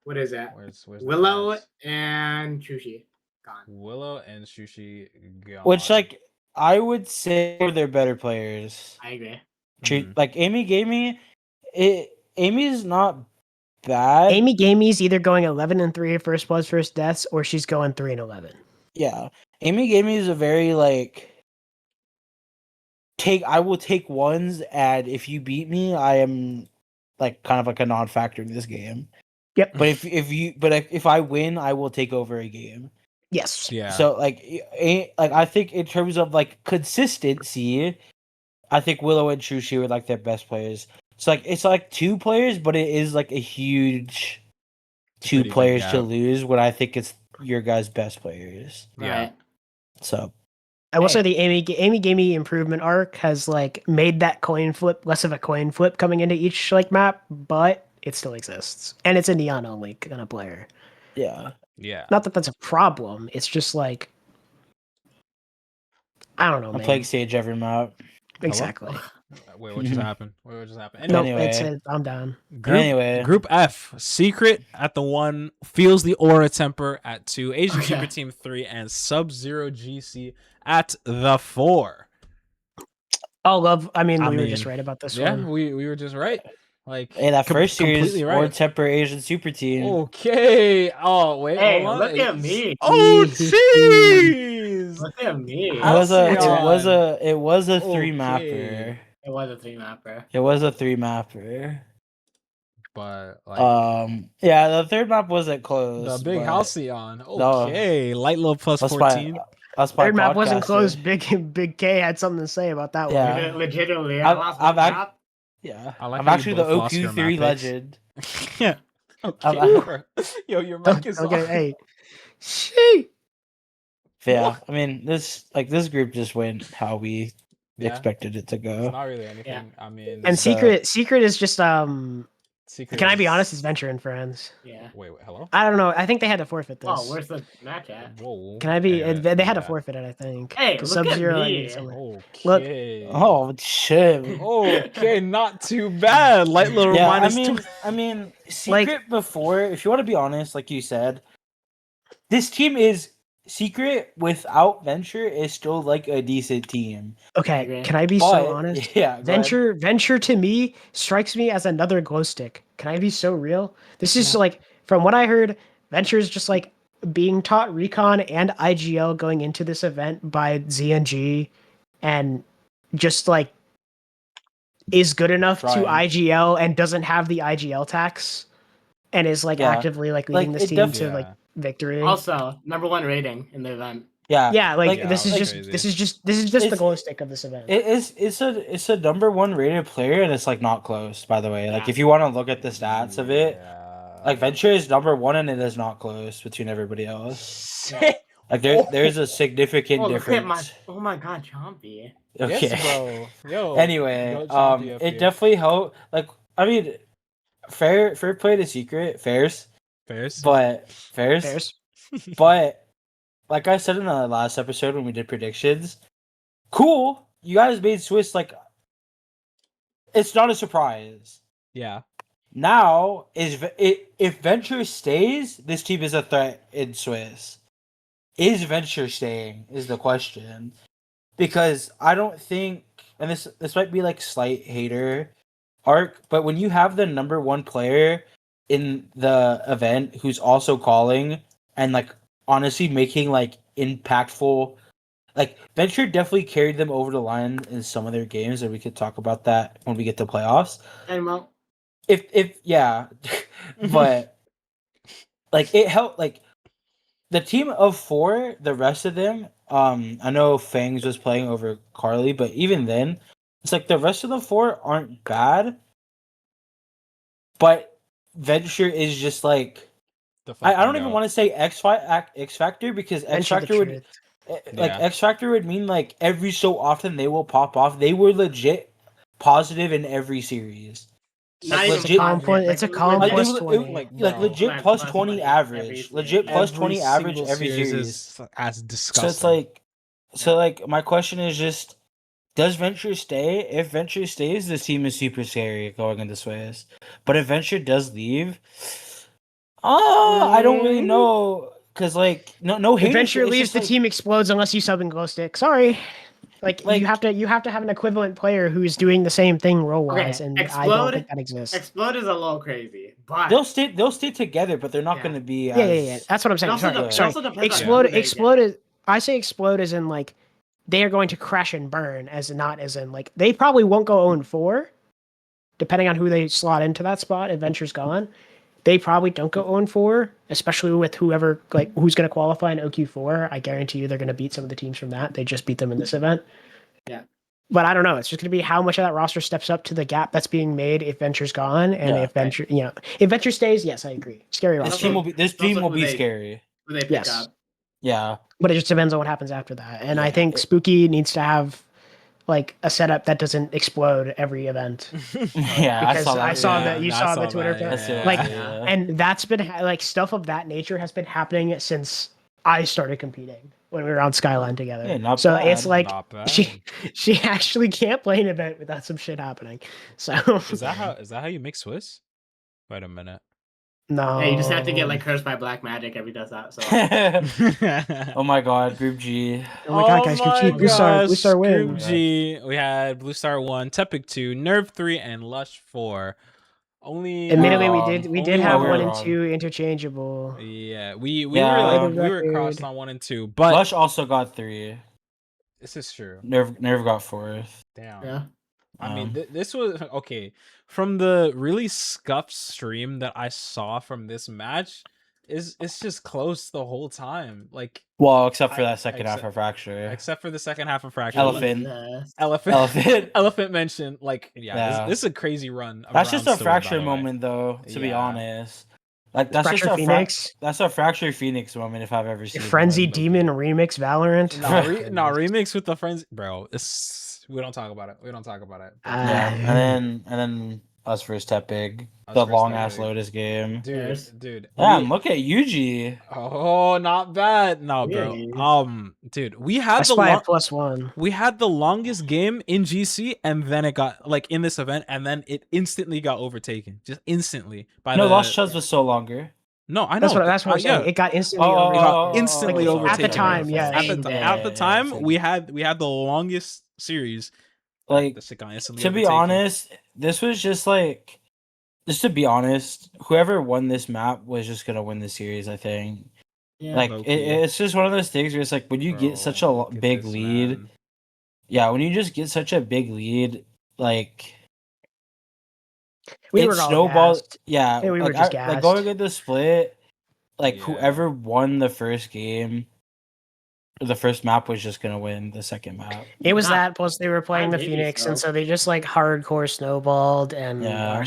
what is it? Where's the Willow stats? and Chushi gone. Willow and Sushi gone. which like I would say they're better players. I agree. Mhm. Like Amy gave me Amy's not bad. Amy Gamey's either going 11-3 first bloods, first deaths, or she's going 3-11. Yeah. Amy gave me is a very like I will take ones, and if you beat me, I am like kind of like a non-factor in this game. Yep. But if I win, I will take over a game. Yes. Yeah. So like I think in terms of like consistency, I think Willow and Trushi were like their best players. So like it's like two players, but it is like a huge two Pretty big players to gap. lose when I think it's your guys' best players. Yeah. Right. So I will Hey. say the Amy Gamey improvement arc has like made that coin flip less of a coin flip coming into each like map, but it still exists, and it's a neon only kind of player. yeah. Yeah. Not that that's a problem. It's just like I don't know, I'm man. playing Sage every map. Exactly. Wait, what just happened? Wait, what just happened? No, Anyway, Anyway. I'm down. Group F, Secret at the 1, Feels the Aura Temper at 2, Asian Okay. Super Team 3, and Sub-Zero GC at the 4. Oh, love. I mean, I we were just mean, right about this Yeah, one. we were just right. Like, Hey, that first series, completely War right. Temper Asian Super Team. Okay. Oh, wait, Hey, hold on. look at me. Oh, jeez. Look at me. It was a Halcyon. it was a Okay. 3-mapper. It was a 3-mapper. It was a 3-mapper. But, like, Yeah, the third map wasn't close. the big but Halcyon. Okay. Light low plus that's 14. my Third map wasn't podcaster. close. Big K had something to say about that Yeah. one. Legitimately, I lost my I've act- map. Yeah, I like I'm how you actually the both lost your OQ3 map picks. legend. Yeah. Okay. I'm- bro. Yo, your mic is Okay, off. hey. Shee. Yeah, I mean this group just went how we Yeah. expected it to It's go. not really anything. I mean, And So- Secret is just Secret Can I be is- honest? It's Venture and Friends. Yeah. Wait, hello? I don't know. I think they had to forfeit this. Oh, where's the match at? Whoa. Can I be? They had to yeah. forfeit it. I think. Hey, 'Cause look at Sub-Zero, I me. need someone. Okay. Oh shit. Okay, not too bad. Light little Yeah, minus I mean, Secret before, if you want to be honest, like you said, this team is Secret without Venture is still like a decent team. Okay, agree. can I be But, so honest? Yeah, go ahead. Venture to me strikes me as another glow stick. Can I be so real? This is Yeah. like from what I heard, Venture is just like being taught recon and IGL going into this event by ZNG and just like is good enough to Trying. IGL and doesn't have the IGL tax and is like Yeah. actively like leading Like, this it team def- to like victory. Also, #1 rating in the event. Yeah, Yeah, like Yeah, this is that's just crazy. this is just the It's- glow stick of this event. it's a number 1 rated player, and it's like not close. By the way, like Yeah. if you want to look at the stats of it, Yeah. like Venture is number 1, and it is not close between everybody else. Yeah. Like there's a significant Oh, look at my! difference. Oh my God, Chompy. Okay. Yes, bro. Yo. Anyway, go Chompy up it here. definitely helped. Like, I mean, fair play to Secret, fairs, Fairs. but Bears. but like I said in the last episode when we did predictions, cool. You guys made Swiss like it's not a surprise. Yeah. Now if Venture stays, this team is a threat in Swiss. Is Venture staying? Is the question. Because I don't think, and this might be like slight hater arc, but when you have the number 1 player in the event who's also calling and like honestly making like impactful like Venture definitely carried them over the line in some of their games, and we could talk about that when we get to playoffs. And well, If yeah, but like it helped. Like the team of 4, the rest of them. I know Fangs was playing over Carly, but even then, it's like the rest of the 4 aren't bad. But Venture is just like I don't even want to say X Factor because X Venture the Factor would truth. like Yeah. X Factor would mean like every so often they will pop off. They were legit positive in every series. not Like, even legit- calm point- it's a calm Like, plus it was- 20. Like, like bro, legit Like, plus plus 20 20 average. every Legit series. plus every 20 average single every series. is as So disgusting. it's like like my question is just does Venture stay? If Venture stays, this team is super scary going into Swiss. But if Venture does leave, I don't really know. Cause like no If hate. Venture It's leaves, just, the like, team explodes unless you sub in glow stick. Sorry. Like you have to have an equivalent player who's doing the same thing role wise, Okay, and I don't Explode- think that exists. Explode is a little crazy, but they'll stay together, but they're not Yeah. gonna be Yeah. as That's what I'm it saying. also, Sorry, de- it sorry. also depends on Explode. who they Explode get. is. I say explode as in like they are going to crash and burn, as not as in like they probably won't go 0-4, depending on who they slot into that spot. Adventure's gone. They probably don't go 0-4, especially with whoever like who's going to qualify in OQ4. I guarantee you they're going to beat some of the teams from that. They just beat them in this event. Yeah. But I don't know. It's just going to be how much of that roster steps up to the gap that's being made if Venture's gone, and Yeah, if Venture, if Venture stays, yes, I agree. Scary this roster. team will be who they- scary. who they pick Yes. up. Yeah. But it just depends on what happens after that. And I Yeah, think Spooky needs to have like a setup that doesn't explode every event. Yeah, Because I saw that you saw the Twitter that, thread. yeah, Like, yeah. And that's been like stuff of that nature has been happening since I started competing when we were on Skyline together. Yeah, not so bad. it's like Not bad. she actually can't play an event without some shit happening. So Is that how you make Swiss? Wait a minute. no. Yeah, you just have to get like cursed by black magic every does that. So Oh my god, Group G. Oh my god, guys, Group G, Blue Star Group wins. G. We had Blue Star 1, Tepic 2, Nerve 3, and Lush 4. Only Admittedly, we only did have we were 1 and wrong. 2 interchangeable. Yeah, we Yeah. were we were crossed on 1 and 2, but Lush also got 3. this is true. Nerve got 4th. Damn. yeah. I mean, this was okay. From the really scuffed stream that I saw from this match, it's just close the whole time. Like, Well, except for that I- second half of Fracture. except for the second half of Fracture. Elephant. Elephant. Elephant. Elephant mentioned. Like, yeah, Yeah. This is a crazy run. of That's just a rounds to win, by Fracture the way. moment, though. To be Yeah. honest, like that's Fracture just a Phoenix, That's a Fracture Phoenix moment if I've ever seen Frenzy one. Demon remix Valorant. No, remix with the friends, bro. We don't talk about it. We don't talk about it. Yeah, and then us versus Tepig, Us the versus long ass Tepig. Lotus game. Dude. Damn, look at Yuji. Oh, not bad. No, bro. Really? Dude, we I had spy a +1. we had the longest game in GC, and then it got like in this event, and then it instantly got overtaken, just instantly by No, the. Lost Chuz was so longer. No, I know. That's what I'm saying. Yeah. It got instantly Oh, overtaken. Got instantly Like, overtaken at the time, yeah. At the time, we had the longest series. Like, The shit got instantly to be overtaken. honest, this was just like, just to be honest, whoever won this map was just gonna win the series. I think. Yeah. Like, low-key. it's just one of those things where it's like when you get such a Look at big this, lead. man. Yeah, when you just get such a big lead, like We it were all snowballed. gassed. Yeah, Yeah, we were like, just like gassed. going at the split, like Yeah. whoever won the first game, or the first map was just gonna win the second map. It was Nah, that plus they were playing the maybe Phoenix, so. and so they just like hardcore snowballed, and Yeah.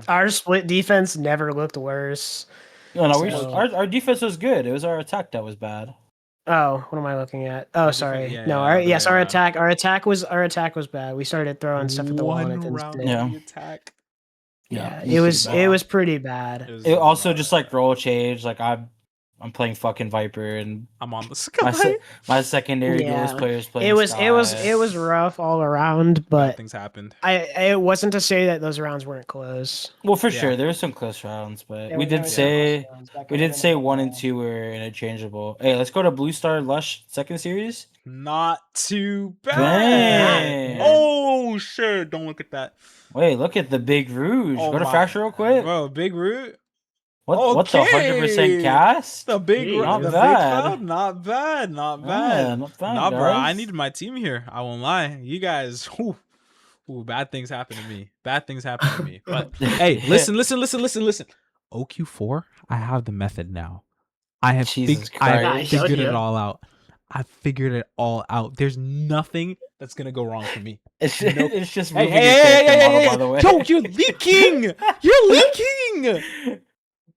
our split defense never looked worse. No, So- our defense was good. It was our attack that was bad. Oh, what am I looking at? Oh, Our sorry. defense- yeah, No, yeah, our no, yes, yeah. our attack was bad. We started throwing stuff at the wall and it didn't stick. Yeah. the attack. Yeah, Yeah, it was pretty bad. It also just like role change. Like I'm playing fucking Viper, and I'm on the sky. my secondary Yeah. duelist players playing. It was Sky. rough all around, Bad but things happened. it wasn't to say that those rounds weren't close. Well, for Yeah. sure there were some close rounds, but There we were- there did were some say close rounds. That we could've did been say a 1 and ball. 2 were interchangeable. Hey, let's go to Blue Star Lush second series. Not too bad. Dang. Oh shit! Don't look at that. Wait, look at the big Rouge. Oh go to my- Fracture real quick. Bro, Big Root. What the 100% cast? The big, Hey, not the big bad. cloud, not bad, not Yeah, bad. not bad, Nah, bro, I guys. needed my team here. I won't lie. You guys, ooh, bad things happen to me. Bad things happen to me. But hey, listen. OQ4, I have the method now. I have Jesus I Christ. I showed figured it you. all out. I figured it all out. There's nothing that's gonna go wrong for me. It's, No- it's just Hey, moving your character model, by the way. Yo, you're leaking. You're leaking. What is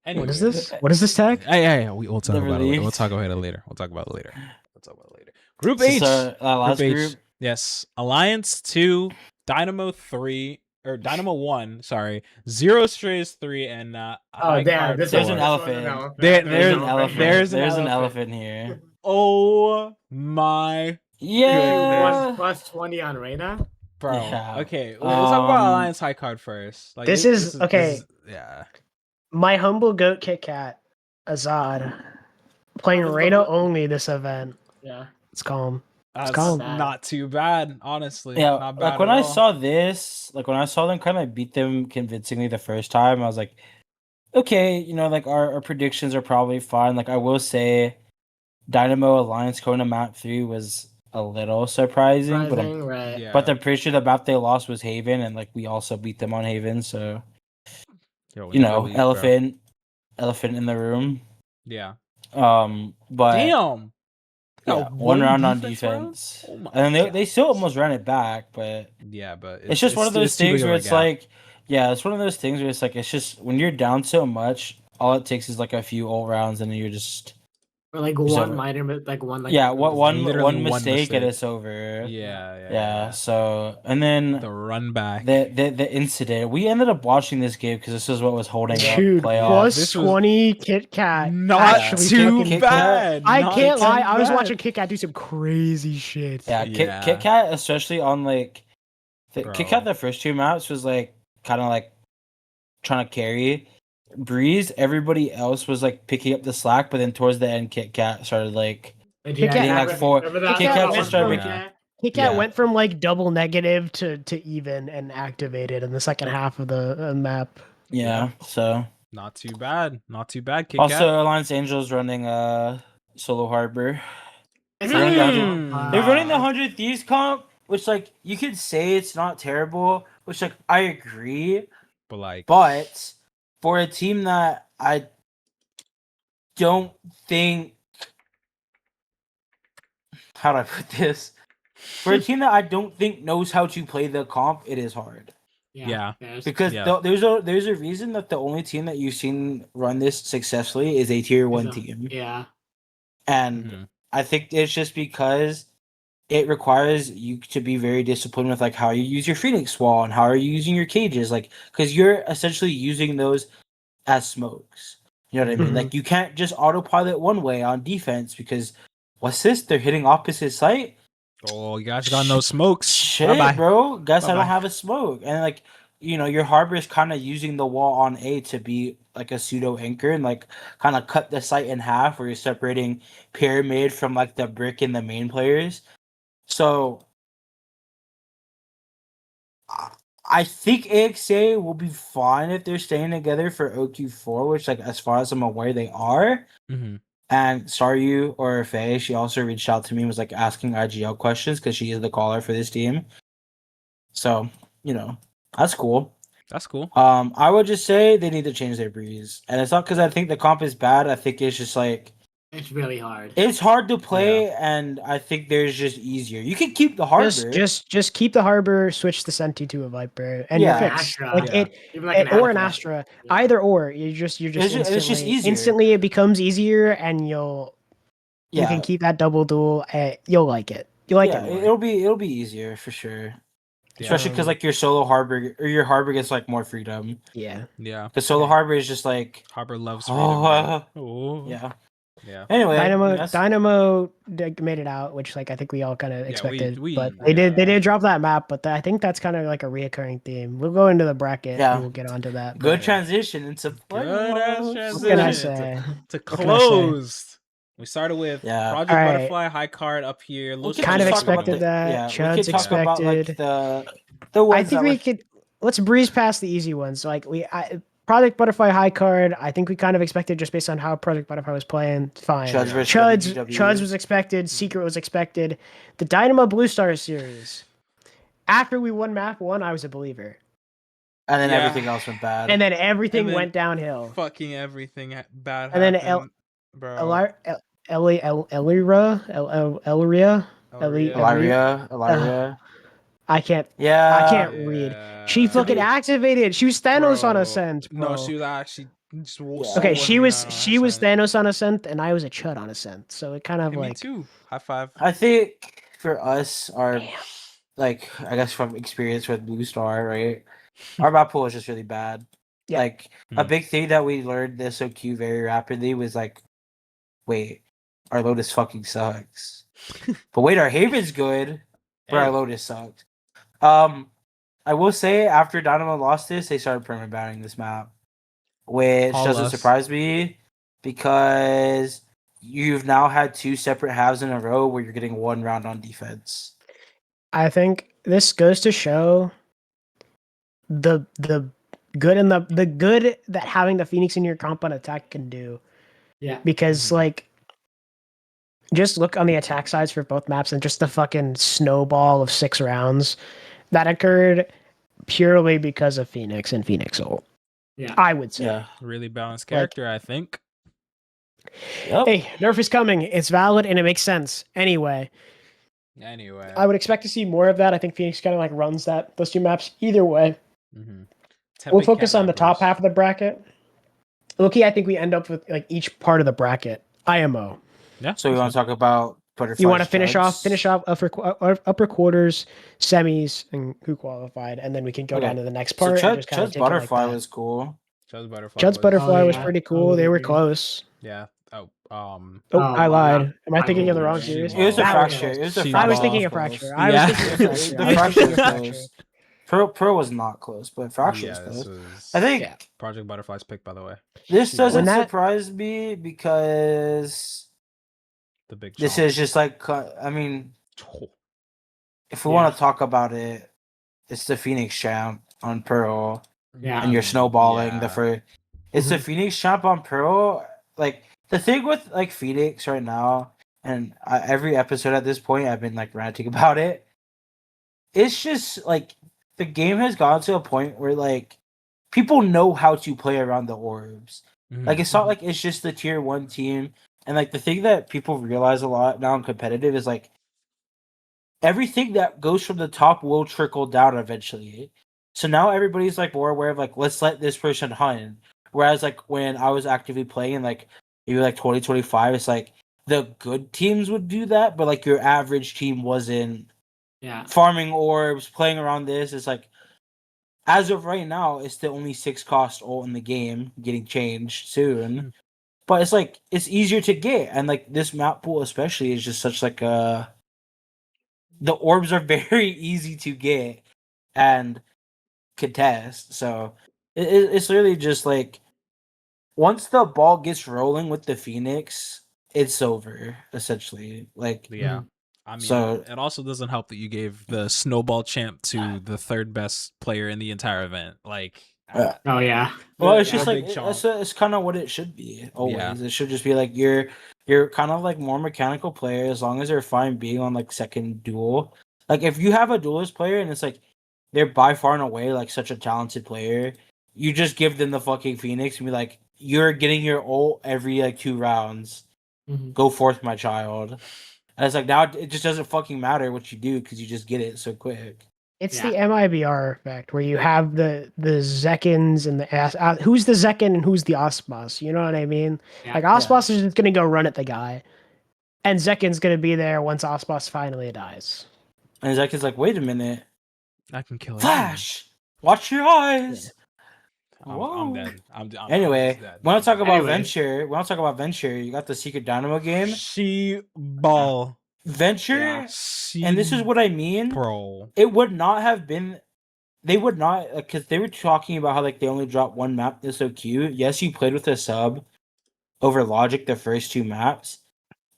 Anyways. this? What is this tag? Hey, we'll talk Never about it later. We'll leaked. talk about it later. Group This H. is our last Group H. group. Yes. Alliance 2, Dynamo 3, or Dynamo 1, sorry. Zero Strays 3, and Oh, High damn, Card this 4. There's an one. elephant. There's There's an an elephant. There's an There's an elephant. elephant here. Oh my Yeah. Plus 20 on Reyna. bro. Yeah. Okay, we'll talk about Um, Alliance High Card first. Like This is- okay. Yeah. My humble goat Kit Kat, Azad, playing Oh, this is Reyna the- only this event. Yeah. It's calm. That's calm. not too bad, honestly. Yeah, Not bad like when at I all. saw this, like when I saw them kind of beat them convincingly the first time, I was like, okay, you know, like our predictions are probably fine. Like I will say, Dynamo Alliance going to map 3 was a little surprising, but right. Yeah. I'm pretty sure the map they lost was Haven, and like we also beat them on Haven, so Yo, you know, never leave, bro. elephant in the room. Yeah. But Damn. They yeah, got one round on round? defense, Oh my and then they still gosh. almost ran it back, but Yeah, but it's just one of those too big things of where a it's gap. like, yeah, it's one of those things where it's like, it's just when you're down so much, all it takes is like a few ult rounds, and then you're just Or like It's one over. minor, like one like yeah, what Literally one one mistake and mistake. it's over. Yeah. So and then The run back. the incident, we ended up watching this game because this is what was holding Dude, up playoffs. plus This was 20 Kit Kat. Not actually too fucking- Kit Kat- bad. I Not can't too lie. I was bad. watching Kit Kat do some crazy shit. Yeah, Yeah. Kit Kat, especially on like Kit Bro. Kat, the first 2 maps was like kind of like trying to carry Breeze. Everybody else was like picking up the slack, but then towards the end, Kit Kat started like Kit getting Kat, like 4. Kit Kat Kat just went started from- making. Kit Kat Yeah. went from like double negative to even and activated in the second half of the map. Yeah, so Not too bad. Not too bad, Kit also Kat. Alliance Angels running Solo Harbor. It's not not Mm. They're running the 100 Thieves comp, which like you could say it's not terrible, which like I agree, But like, but for a team that I don't think, how do I put this? For a team that I don't think knows how to play the comp, it is hard. yeah. Because Yeah. there's a reason that the only team that you've seen run this successfully is a tier 1 team. Yeah. And Mhm. I think it's just because it requires you to be very disciplined with like how you use your Phoenix wall and how are you using your cages, like because you're essentially using those as smokes. You know what I mean? Mhm. Like you can't just autopilot one way on defense because what's this? They're hitting opposite site. Oh, you guys got no smokes. Shit, Bye-bye. bro. Guess I Bye-bye. don't have a smoke. And like, you know, your harbor is kind of using the wall on A to be like a pseudo anchor and like kind of cut the site in half where you're separating pyramid from like the brick and the main players. So I think AXA will be fine if they're staying together for OQ4, which like as far as I'm aware they are. Mhm. And Staryu or Faye, she also reached out to me and was like asking IGL questions because she is the caller for this team. So, you know, that's cool. That's cool. I would just say they need to change their breeze. And it's not because I think the comp is bad. I think it's just like It's really hard. it's hard to play, and I think there's just easier. You can keep the harbor. Just keep the harbor, switch the Senti to a Viper, and Yeah. you're fixed. Astra. Like Yeah. it, or an Astra, either or. You're just It's just instantly, easier. instantly it becomes easier, and you yeah, can keep that double duel. You'll like it. You like yeah, it more. it'll be easier for sure. Yeah. Especially because like your solo harbor or your harbor gets like more freedom. Yeah. Yeah. Because solo harbor is just like Harbor loves freedom. oh, bro. Oh. yeah. Yeah. Anyway, Dynamo made it out, which like I think we all kind of we- expected. we- but they did yeah. drop that map, but I think that's kind of like a reoccurring theme. We'll go into the bracket Yeah. and we'll get onto that. good but transition into Good ass playoffs. what can I transition. say? To What can I say? close. We started with Yeah. Project All right. Butterfly High Card up here. We could Kind of just talk about expected that. we Chud's could talk about like expected. the ones I think that we were- could let's breeze past the easy ones. Like Project Butterfly high card. I think we kind of expected just based on how Project Butterfly was playing. Fine. Chuds versus Chuds WGW. was expected. Secret was expected. The Dynamo Blue Star series. After we won map 1, I was a believer. And then Yeah. everything else went bad. And then everything And then went downhill. Fucking everything bad And then happened, bro. Elria. Ilaria. I can't Yeah. read. She fucking activated. She was Thanos on Ascent, bro. No, she was actually just Okay, she was Ascent. Thanos on Ascent, and I was a Chud on Ascent. So it kind of Hey, me like too. High five. I think for us, our like I guess from experience with Blue Star, right? Our map pool is just really bad. Yeah. Like a Hmm. big thing that we learned this OQ very rapidly was like, wait, our Lotus fucking sucks. But wait, our Haven's good, but our Hey. Lotus sucked. I will say after Dynamo lost this, they started permanent banning this map, which Call doesn't us. surprise me because you've now had 2 separate halves in a row where you're getting 1 round on defense. I think this goes to show the good and the good that having the Phoenix in your comp on attack can do. Yeah. Because like just look on the attack sides for both maps and just the fucking snowball of 6 rounds that occurred purely because of Phoenix and Phoenix ult. Yeah. I would say. Yeah. Really balanced character, I think. Yep. Hey, nerf is coming. It's valid and it makes sense. Anyway, I would expect to see more of that. I think Phoenix kind of like runs those 2 maps either way. Mm-hmm. We'll focus on the top half of the bracket. Loki, I think we end up with like each part of the bracket. IMO. Yeah. So we want to talk about Butterfly. You want to finish off upper quarters, semis, and who qualified, and then we can go down to the next part. So and just kinda Chud's take it like Butterfly that. was cool. Chud's Butterfly was yeah. pretty cool. They were Agree. close. Yeah. Oh, Oh, I wow. lied. Am I thinking of the Oh, wrong she series? It was a Wow. That was fracture. close. It was a She I was fracture. thinking of close. fracture. I Yeah. was thinking of fracture. The I was fracture thinking was of fracture. close. Pro was not close, but fracture was Yeah, close. this was I think Yeah. Project Butterfly's pick, by the way. this She doesn't When that- surprise me because The big this chomp. is just like I mean, Oh, if we Yeah. want to talk about it, it's the Phoenix champ on Pearl, Yeah. and you're snowballing the yeah. first. It's the Phoenix champ on Pearl. Like the thing with like Phoenix right now, and every episode at this point, I've been like ranting about it. It's just like the game has gone to a point where like people know how to play around the orbs. Mhm. Like it's not like it's just the tier 1 team. And like the thing that people realize a lot now in competitive is like everything that goes from the top will trickle down eventually. So now everybody's like more aware of like let's let this person hunt. Whereas like when I was actively playing like maybe like 2025, it's like the good teams would do that, but like your average team wasn't Yeah. farming orbs, playing around this. It's like as of right now, it's the only 6 cost ult in the game, getting changed soon. But it's like it's easier to get, and like this map pool especially is just such like a. The orbs are very easy to get and contest, so it's really just like once the ball gets rolling with the Phoenix, it's over essentially. Like Yeah. I mean, So- it also doesn't help that you gave the snowball champ to the 3rd best player in the entire event. Like, Oh yeah. well, it's Yeah, just like big chomp. it's kind of what it should be always. Yeah. It should just be like you're kind of like more mechanical player as long as they're fine being on like second duel. Like if you have a duelist player and it's like they're by far and away like such a talented player, you just give them the fucking Phoenix and be like, you're getting your ult every like 2 rounds. Mhm. Go forth, my child. And it's like now it just doesn't fucking matter what you do because you just get it so quick. It's Yeah. the MIBR effect where you have the Zekins and the who's the Zekin and who's the Osmos. You know what I mean? Yeah. Like Osmos is just gonna go run at the guy, and Zekin's gonna be there once Osmos finally dies. And Zach is like, wait a minute, I can kill it. Flash, watch your eyes. I'm Whoa. dead. I'm Anyway, just dead. when I talk about Anyway. Venture, you got the Secret Dynamo game. She ball. Venture, Yeah. and this is what I mean. Bro. It would not have been. They would not, because they were talking about how like they only dropped 1 map. This so cute. Yes, you played with a sub over Logic the first 2 maps.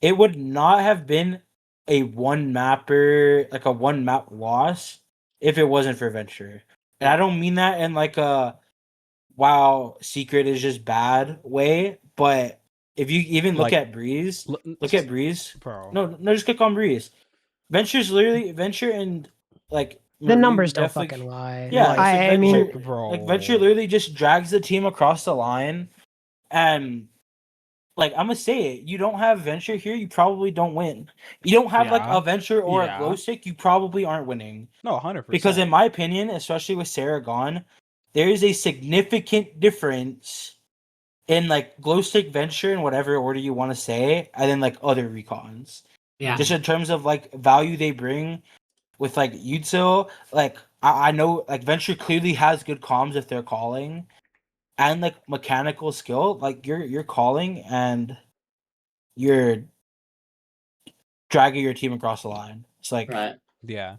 It would not have been a 1 mapper, like a 1 map loss, if it wasn't for Venture. And I don't mean that in like a wow, Secret is just bad way, but if you even look Like, at Breeze, look at Breeze. bro. No, just click on Breeze. Venture and like The Marie numbers don't definitely. fucking lie. Yeah, Like, so I mean, Venture, bro. like Venture literally just drags the team across the line, and like I'm gonna say it, you don't have Venture here, you probably don't win. You don't have like Yeah. a Venture or Yeah. a glow stick, you probably aren't winning. No, 100%. Because in my opinion, especially with Sarah gone, there is a significant difference in like glow stick, Venture, in whatever order you want to say, and then like other recons. Yeah. Just in terms of like value they bring with like Yutsu, like I know like Venture clearly has good comms if they're calling, and like mechanical skill. Like you're calling and you're dragging your team across the line. It's like Right. yeah.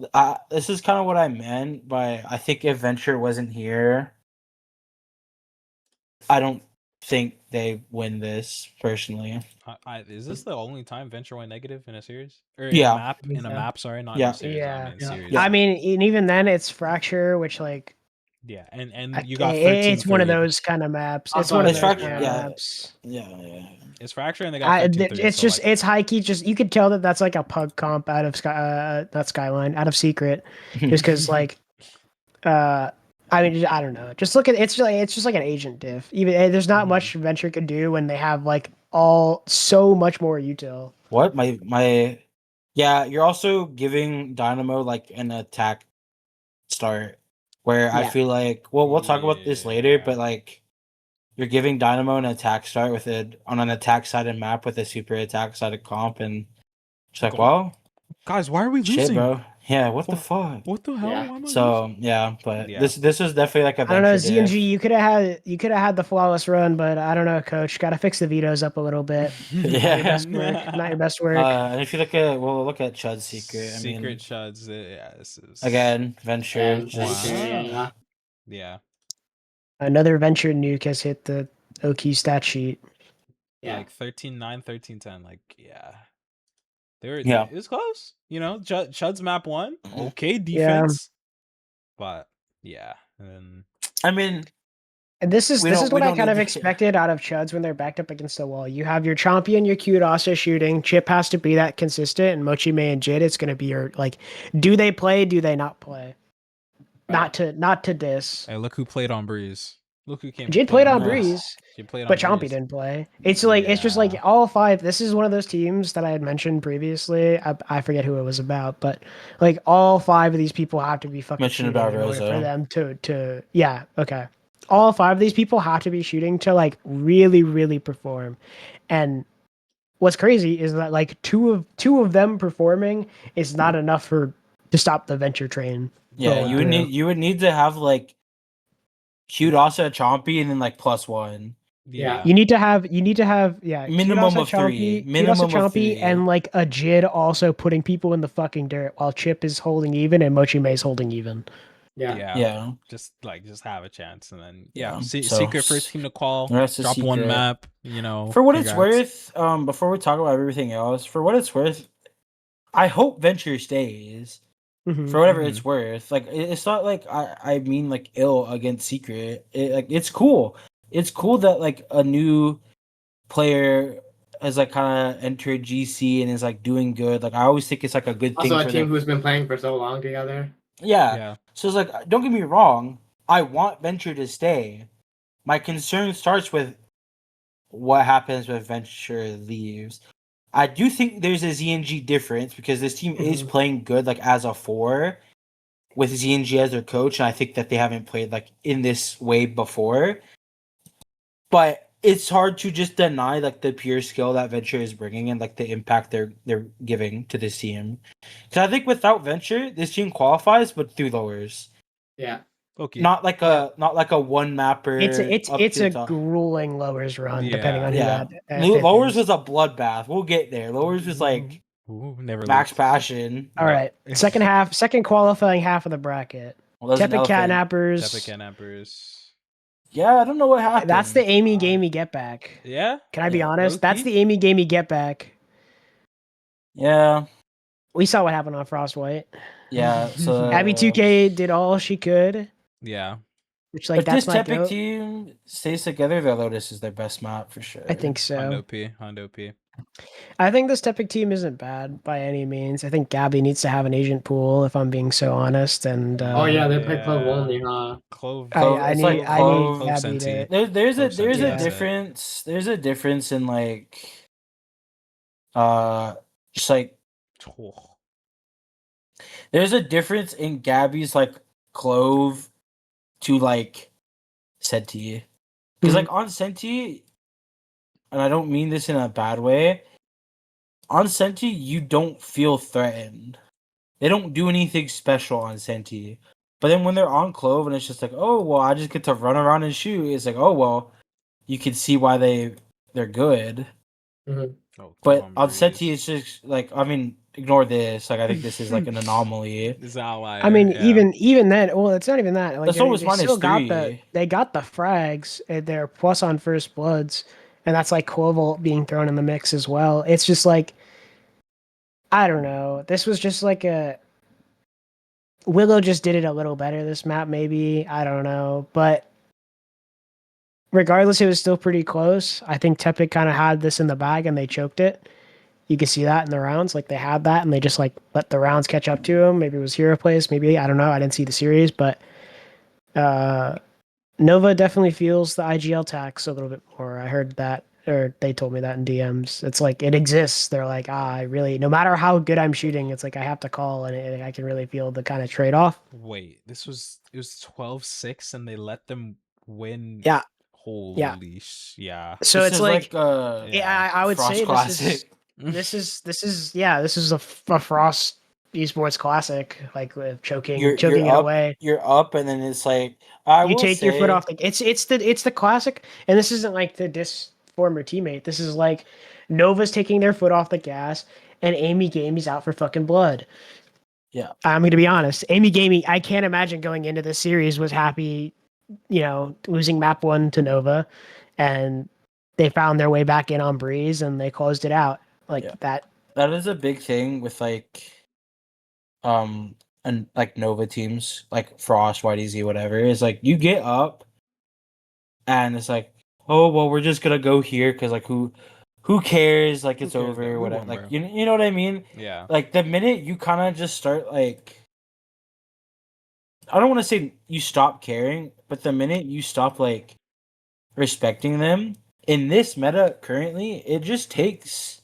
this is kind of what I meant by I think if Venture wasn't here, I don't think they win this personally. Is this the only time Venture went negative in a series or Yeah. in a map? Sorry, not in Yeah. a series. I mean, Yeah. series. Yeah. I mean, and even then, it's Fracture, which like Yeah, and you got 13-3. it's one of those kind of maps. It's Also, one of it's those Fracture, kind of yeah. maps. Yeah. It's Fracture and they got 13-3. It's so, just like, it's high key. Just you could tell that that's like a pug comp out of not Skyline, out of Secret, just because like, I mean, I don't know. Just look at it's just like an agent diff. Even there's not much Venture could do when they have like all so much more util. What my yeah, you're also giving Dynamo like an attack start where I Yeah. feel like we'll talk about this later, Yeah. but like you're giving Dynamo an attack start with it on an attack sided map with a super attack sided comp, and it's like, well, guys, why are we shit, losing? bro. Yeah, what the Fuck. fuck? What the hell? Yeah. Why am I losing? So yeah, but Yeah. this is definitely like a I don't know, Venture diff. ZNG. You could have had the flawless run, but I don't know, Coach. Got to fix the vetoes up a little bit. Not your best work. Not your best work. And if you look at look at Chud's Secret. I mean, Secret Chuds. Yeah, this is again, Venture. And Just Venture, yeah. Yeah. Another Venture nuke has hit the OQ stat sheet. Yeah. Like 13-9, 13-10. Like, yeah. They were, Yeah. it was close. You know, Chud's map won. Okay, Yeah. defense. But yeah. And I mean, And this is We what don't I kind need of to- expected out of Chuds when they're backed up against the wall. You have your champion, your cute also shooting. Chip has to be that consistent, and Mochime and Jid, it's gonna be your like, do they play? Do they not play? Right. Not to diss. hey, look who played on Breeze. Look who came. Jid played played on Nice. Breeze, He played on but Chompy Breeze. didn't play. It's like it's just like Yeah. all five. This is one of those teams that I had mentioned previously. I forget who it was about, but like all five of these people have to be fucking Mentioned shooting about in order Rosa. for them to yeah, okay. All five of these people have to be shooting to like really perform. And what's crazy is that like two of them performing is not enough to stop the Venture train. yeah, rolling you through. would need to have like cute also a Chompy and then like +1. Yeah. You need to have yeah Minimum Kudasa of three. Chompy, Minimum Kudasa of Chompy, three. and like a Jid also putting people in the fucking dirt while Chip is holding even and Mochime's holding even. Yeah. Yeah. Just have a chance, and then Yeah. So, Secret first team to qual. That's a Drop one Secret. map. You know. For what it's congrats. worth, before we talk about everything else, for what it's worth, I hope Venture stays. Mhm. For whatever it's worth, like it's not like I mean like ill against Secret. It's cool. It's cool that like a new player has like kind of entered GC and is like doing good. Like I always think it's like a good thing Also, a for team them. who's been playing for so long together. Yeah. Yeah. So it's like, don't get me wrong. I want Venture to stay. My concern starts with what happens when Venture leaves. I do think there's a ZNG difference because this team is playing good, like as a 4 with ZNG as their coach, and I think that they haven't played like in this way before. But it's hard to just deny like the pure skill that Venture is bringing and like the impact they're giving to this team. Because I think without Venture, this team qualifies, but through lowers. Yeah. Okay. Not like a one mapper. It's a grueling lowers run depending on who Yeah. that Lowers is. was a bloodbath. We'll get there. Lowers was like Ooh, never max lose. passion. All right, second qualifying half of the bracket. Well, there's an Tepid elephant. Catnappers. Tepid Catnappers. Yeah, I don't know what happened. That's the Amy Gamey get back. Yeah. Can I be Yeah, honest? That's low-key. the Amy Gamey get back. Yeah. We saw what happened on Frostwhite. Yeah. So Abby 2K did all she could. Yeah. which like If this that's my Tepic goat. team stays together, the Lotus is their best map for sure. I think so. Hondo P. I think this Tepic team isn't bad by any means. I think Gabby needs to have an agent pool, if I'm being so honest. And Oh yeah, they play Yeah. Clove only, huh? Clove. I It's need like Clove, Gabby to. There's a Clove Yeah. difference. There's a difference in like, just like there's a difference in Gabby's like Clove to like Senti, because like on Senti, and I don't mean this in a bad way. On Senti, you don't feel threatened. They don't do anything special on Senti. But then when they're on Clove and it's just like, oh well, I just get to run around and shoot. It's like, oh well, you can see why they're good. Oh, But on Senti, it's just like, I mean, ignore this. Like I think this is like an anomaly. This is an outlier. I mean, yeah. even then, well, it's not even that. Like That's almost they still got -3. they got the frags. They're plus on first bloods, and that's like Quoval being thrown in the mix as well. It's just like, I don't know. This was just like a Willow just did it a little better this map, maybe. I don't know, but regardless, it was still pretty close. I think Tepic kind of had this in the bag and they choked it. You can see that in the rounds. Like they had that and they just like let the rounds catch up to them. Maybe it was hero plays. Maybe, I don't know. I didn't see the series, but Nova definitely feels the IGL tax a little bit more. I heard that, or they told me that in DMs. It's like it exists. They're like, I really, no matter how good I'm shooting, it's like I have to call and I can really feel the kind of trade off. Wait, it was 12-6 and they let them win. Yeah. Holy yeah. So This it's is like, yeah, I would Frost say Classic. this is a Frost esports classic, like with choking it up, away. You're up, and then it's like You take your foot off the. It's the classic, and this isn't like the diss former teammate. This is like Nova's taking their foot off the gas, and Amy Gamey's out for fucking blood. Yeah, I'm gonna be honest. Amy Gamey, I can't imagine going into this series was happy, losing map 1 to Nova, and they found their way back in on Breeze and they closed it out that. That is a big thing with like, and like Nova teams like Frost, YDZ, whatever. Is like you get up, and it's like, oh well, we're just gonna go here because like who cares? Like it's cares? over, We whatever. won, Like bro. you know what I mean? Yeah. Like the minute you kind of just start like, I don't want to say you stop caring, but the minute you stop like respecting them in this meta currently, it just takes.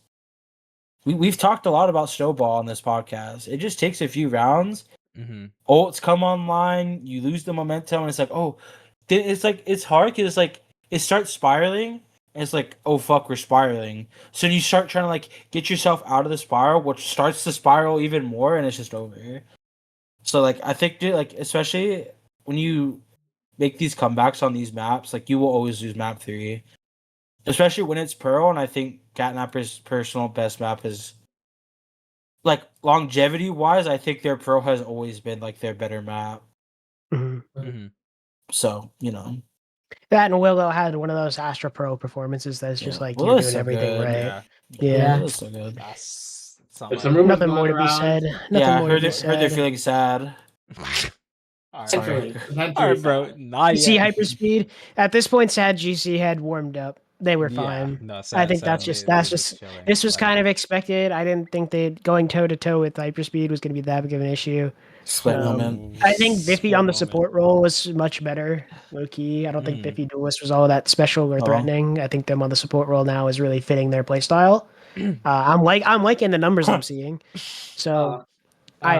We've talked a lot about Snowball on this podcast. It just takes a few rounds. Mm-hmm. Ults come online, you lose the momentum, and it's like, oh, it's like it's hard because it's like it starts spiraling, and it's like, oh fuck, we're spiraling. So you start trying to like get yourself out of the spiral, which starts to spiral even more, and it's just over. So like I think, dude, like especially when you make these comebacks on these maps, like you will always lose map 3. Especially when it's Pearl, and I think Catnapper's personal best map is like longevity wise, I think their Pearl has always been like their better map. Mm-hmm. So, That and Willow had one of those Astra Pro performances that's just like you're Willow's doing so everything good. right. Yeah. Willow's so good. That's There's some rumors Nothing more going to be around. said. Nothing more to be Heard they're said. feeling sad. All Sorry. right, bro. Not GC yet. Hyperspeed. At this point, Sad GC had warmed up. They were fine. No, I think that's just chilling. this was kind of expected. I didn't think they'd going toe to toe with Hyperspeed was going to be that big of an issue. Split moment. I think Biffy on the support role was much better, low key. I don't think Biffy Duelist was all that special or threatening. I think them on the support role now is really fitting their play style. I'm liking the numbers I'm seeing. So they're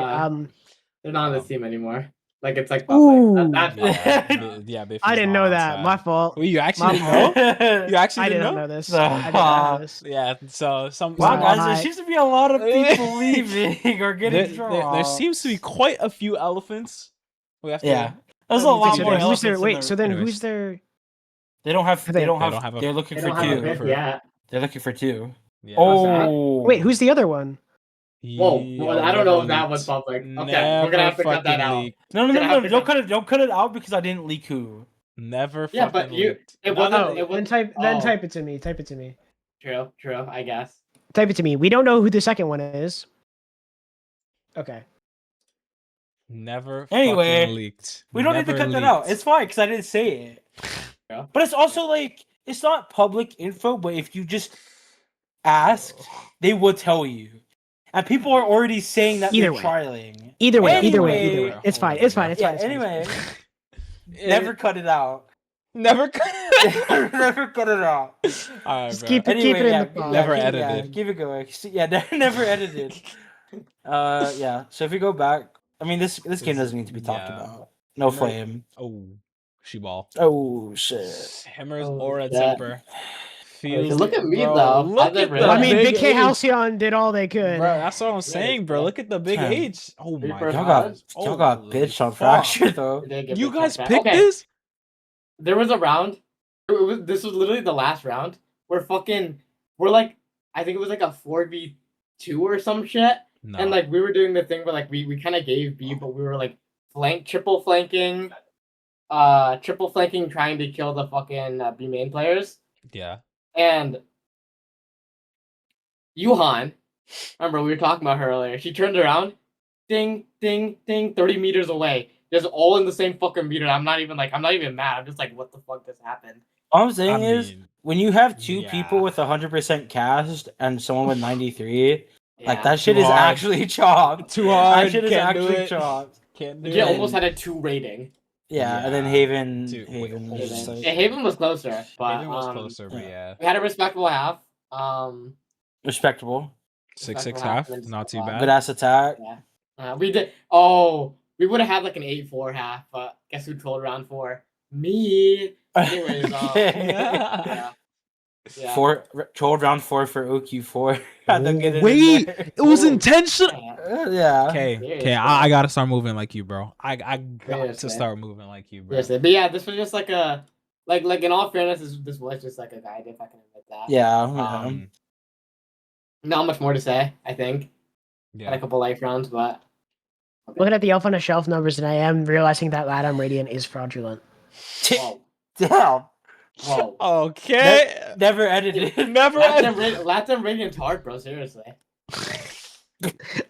not on this team anymore. Like it's like Ooh. that's yeah, Biffy's I didn't know not that. sad. My fault. Well, you actually didn't know? You actually I didn't didn't know? know this. No. I didn't know this. Yeah, so some Wow, guys, Hi. there seems to be a lot of people leaving or getting there seems to be quite a few elephants. We have to. Yeah. There's a lot more elephants. So then Anyways. who's their? They don't have. They're looking they for don't have a 2. pick yet. They're looking for 2. Yeah. Oh. Wait, who's the other one? Whoa, well, I don't know if that was public. Okay, we're gonna have to cut that out. No. Don't cut it out because I didn't leak who. Never. Yeah, but leaked. it wasn't. Then type it to me. Type it to me. True. I guess. Type it to me. We don't know who the second one is. Okay. Never Anyway, fucking leaked. We don't need to Never cut that out. leaked. It's fine because I didn't say it. Yeah. But it's also like it's not public info. But if you just asked, they will tell you. And people are already saying that Either they're way. trialing. Either way, Anyway, It's fine. It's fine. It's Yeah. fine. It's fine. Anyway, It- never cut it out. never. Never cut it out. Alright, Just bro. keep it- Anyway, in yeah, the pod. Never keep, edited. Keep it going. Yeah, never edited. Yeah. So if we go back, I mean, this game doesn't need to be talked Yeah. about. No flame. Oh, she ball. Oh shit. Himmer's Oh, aura yeah. temper. Feels look at me, bro, though. Look How's it at the really? I mean, Big K H. Halcyon did all they could. Bro, that's what I'm saying, bro. bro. Look at the big Damn. H. Oh my Reaper god. Y'all got Holy bitched on fuck. Fracture though. They did get You big guys back. picked Okay, this? there was a round. This was literally the last round. We're like, I think it was like a 4v2 or some shit. No. And like we were doing the thing where like we kind of gave B, but we were like triple flanking, trying to kill the fucking B main players. yeah. And Yuhan, remember we were talking about her earlier. She turned around, ding, ding, ding, 30 meters away. Just all in the same fucking meter. I'm not even mad. I'm just like, what the fuck just happened? All I'm saying I is, mean, when you have two yeah. people with 100% cast and someone with 93, like Yeah. that shit Too is hard. actually chopped. Too hard. That shit is Can't do actually it. chopped. Can't do Legit it. almost had a 2 rating. Yeah, and then Yeah. Haven, Dude, wait, Haven, hold was just on. like, Yeah, Haven was closer, but Haven was closer, but yeah. yeah. we had a respectable half. respectable. 6-6 Respectable half, and not too stuff. bad. Good ass attack. Yeah. We did. Oh, we would have had like an 8-4 half, but guess who trolled round 4? Me. Anyways, yeah. Yeah. Trolled round 4 for OQ4. Had them get it in Wait, there. it was Oh, intentional. Yeah. Yeah. Okay, Seriously. I gotta start moving like you, bro. I got to Seriously. start moving like you, bro. Seriously. But yeah, this was just like a like in all fairness, this was just like a guide, if I can admit that. Yeah. Not much more to say, I think. Had a Yeah. couple life rounds, but Looking at the Elf on a Shelf numbers, and I am realizing that Ladam Radiant is fraudulent. whoa. Damn. Whoa. Okay. Never edited. Never. Latin Radiant's hard, bro, seriously.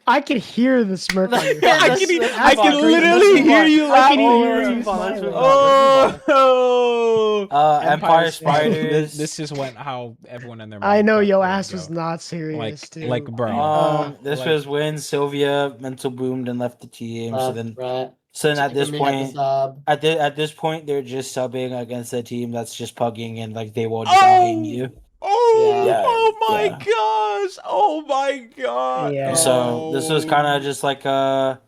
I can hear the smirk on your face. Yeah, I that's- can, that's I fine. can literally Let's move hear on. you I laughing. can hear Let's you move on, let's smiling. move on, let's move on. Oh. Empire Spiders. This just went how everyone in their. I know Minecraft your would ass go. was not serious, dude. like bro. This like- was when Sylvia mental boomed and left the team. So then at this point, at this point, they're just subbing against a team that's just pugging and like they will just out-aim you. Oh, Yeah. oh my Yeah. gosh. Oh my god. Yeah. So this was kind of just like oh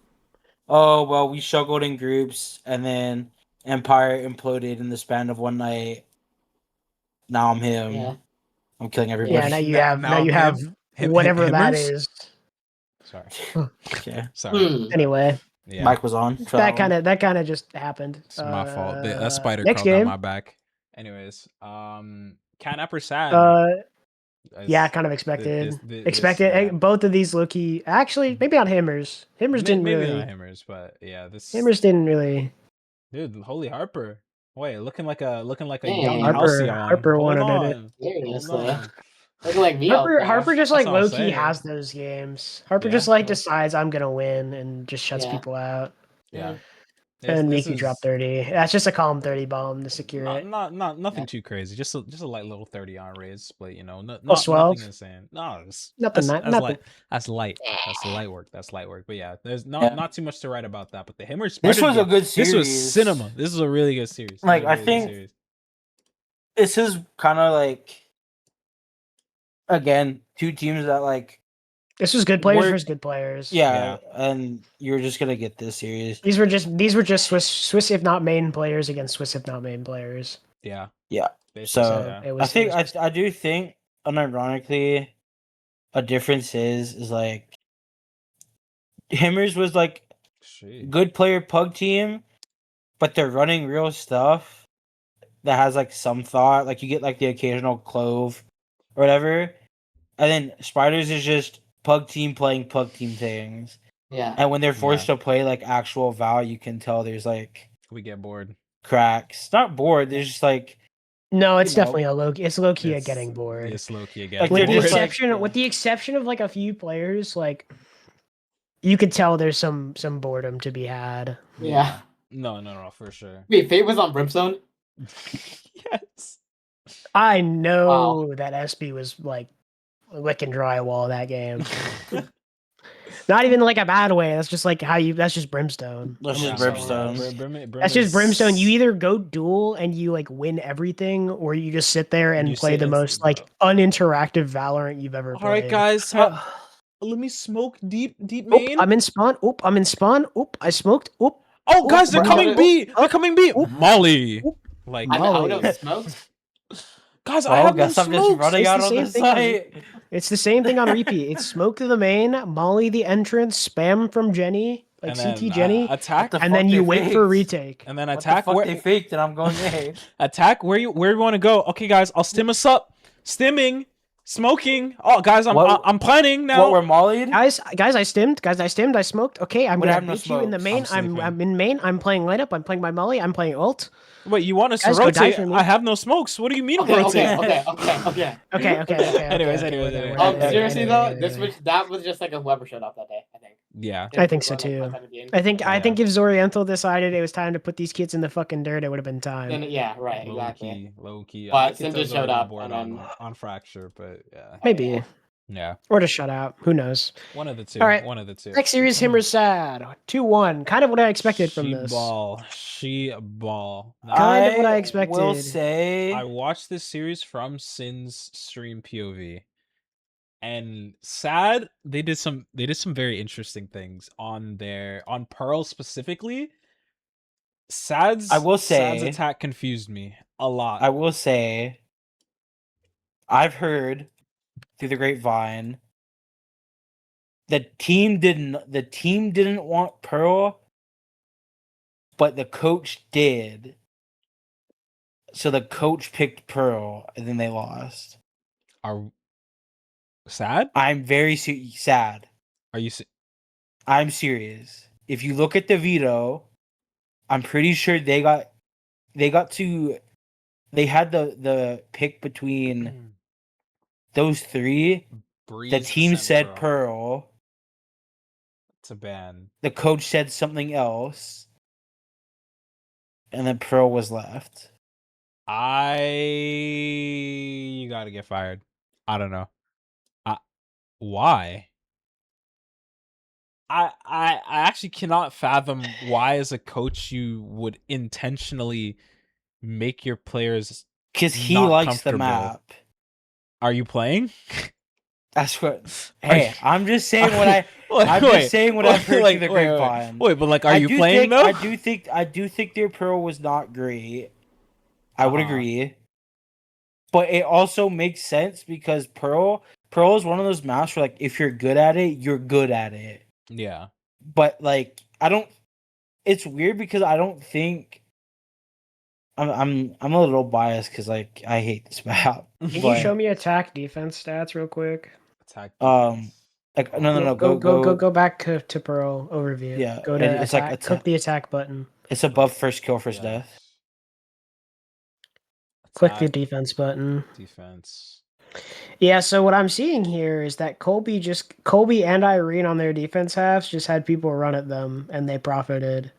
well, we struggled in groups and then Empire imploded in the span of one night. Now I'm him. Yeah. I'm killing everybody. Yeah, now you have Now now you have him- whatever that Himmers? is. Sorry. Okay. Sorry. Anyway, Yeah. Mike was on. that kind of just happened. It's my fault. That spider next crawled down game. my back. Anyways, Catnapper sad. Yeah, kind of expected. This- Expected. yeah. Both of these low key. Actually, maybe not Himmers. Himmers didn't Maybe really. not Himmers, but yeah, this Himmers didn't really. dude, Holy Harper. Wait, looking like a Dang. young Harper- Halcyon. Harper Hold wanted it. on. Seriously. Hold on. Looking like me. Harper just like That's what I'm low key saying. has those games. Harper Yeah. just like decides I'm gonna win and just shuts Yeah. people out Yeah. and This make you is drop 30. That's just a calm 30 bomb to secure it. not nothing Yeah. too crazy. Just a light little 30 on raise split, you know. Plus 12. Nothing insane. No, it's, Nothing, that's nothing. light. That's light. That's light work. That's light work. But yeah, there's Yeah. not too much to write about that. But the Himmer This Spider was a game, good series. This was cinema. This is a really good series. Like, This is a I really good think- series. This is kind of like again two teams that like This was good players Work- versus good players. yeah, and you're just gonna get this series. These were just Swiss if not main players against Swiss if not main players. Yeah. Yeah. Basically, So yeah. it was. I think it was- I do think unironically a difference is like Himmers was like Shit. good player pug team, but they're running real stuff that has like some thought. Like you get like the occasional clove or whatever. And then Spiders is just pug team playing pug team things. Yeah. And when they're forced to play like actual Val, you can tell there's like We get bored. cracks. Not bored, there's just like no, it's you know, definitely a low. It's low key at It's- getting bored. It's low key again. Like, With they're the just, like- exception, with the exception of like a few players, like You could tell there's some boredom to be had. Yeah. No, for sure. Wait, Fate was on Brimstone? Yes. I know Wow. that SB was like licking drywall that game. Not even like a bad way. That's just like how you. That's just brimstone. That's I'm just sorry, brimstone. guys. That's just brimstone. You either go duel and you like win everything, or you just sit there and You play sit the and most bro. like uninteractive Valorant you've ever All played. right, guys. Let me smoke deep Oop, main. I'm in spawn. Oop, I'm in spawn. Oop, I smoked. Oop. Oh, Oop, guys, they're bro. coming B. Oop, They're coming B. oop, Molly. oop. Like, I would Molly. have smoked. guys, I Well, have no guess I'm just smokes. running It's out the on same the thing on site. It's the same thing on repeat. It's smoke to the main, Molly the entrance, spam from Jenny, like And CT then Jenny, attack. What the and then fuck you they wait for a faked? retake. And then What the attack. fuck Where they faked and I'm going A. attack? Where you want to go? Okay, guys, I'll stim us up. Stimming, smoking. Oh, guys, I'm planning now. What were mollied? Guys, I stimmed. Guys, I stimmed. I smoked. Okay, I'm But I gonna have no beat you in the smokes. main. I'm I'm in main. I'm playing light up. I'm playing my Molly. I'm playing ult. Wait, you want us to Guys, go die rotate? for me. I have no smokes. What do you mean Okay. rotate? Okay. Anyways, whatever, Seriously whatever. though, that was just like a whoever showed up that day. I think. Yeah. I think so Like, too. my type of game. I think Yeah. if Zorienthal decided it was time to put these kids in the fucking dirt, it would have been time. Then yeah, right, exactly. Low key. But I could Sin tell just Zori's showed on up, board and on fracture, but yeah. Maybe. Yeah. Or to shut out. Who knows? One of the two. All right. One of the two. Next series, him or sad. 2-1. Kind of what I expected from this. She ball. Kind of what I expected. Will say I watched this series from Sin's stream POV, and sad they did some very interesting things on Pearl specifically. Sad's attack confused me a lot. I will say I've heard through the grapevine the team didn't want Pearl, but the coach did. So the coach picked Pearl, and then they lost. Are sad? I'm very sad. Are you? I'm serious. If you look at the veto, I'm pretty sure they had the pick between those three. Breeze The team sent said Pearl. It's a ban. The coach said something else. And then Pearl was left. You gotta get fired. I don't know. Why? I actually cannot fathom why, as a coach, you would intentionally make your players because he not likes the comfortable. map. Are you playing? That's what. Hey, I'm just saying what just saying what I've heard through the grapevine. Wait, but like, are you playing though? I do think their Pearl was not great. I would agree, but it also makes sense because Pearl is one of those maps where, like, if you're good at it, you're good at it. Yeah. But like, I don't. It's weird because I don't think. I'm a little biased because, like, I hate this map. Can you show me attack defense stats real quick? Attack. Like no. Go back to Pearl overview. Yeah. Go to it's attack. like Click the attack button. It's above first kill, first death. Click the defense button. Defense. Yeah, so what I'm seeing here is that Colby and Irene on their defense halves just had people run at them and they profited.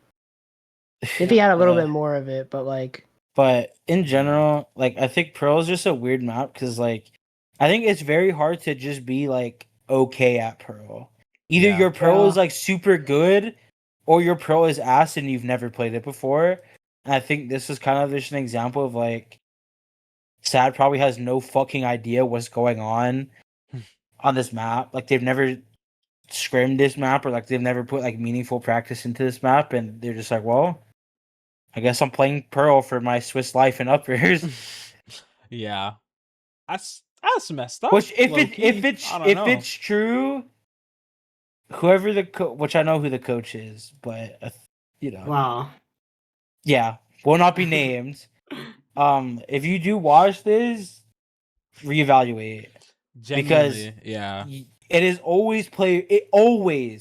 If he had a little bit more of it, but like. But in general, like, I think Pearl is just a weird map because, like, I think it's very hard to just be like okay at Pearl. Either your Pearl is like super good, or your Pearl is ass and you've never played it before. And I think this is kind of just an example of, like, Sad probably has no fucking idea what's going on this map. Like, they've never scrimmed this map, or like they've never put like meaningful practice into this map, and they're just like, well, I guess I'm playing Pearl for my Swiss life and uppers. Yeah, that's messed up. Which if it's true, whoever which I know who the coach is, but Wow. Yeah, will not be named. If you do watch this, reevaluate. Genuinely, because yeah, it is always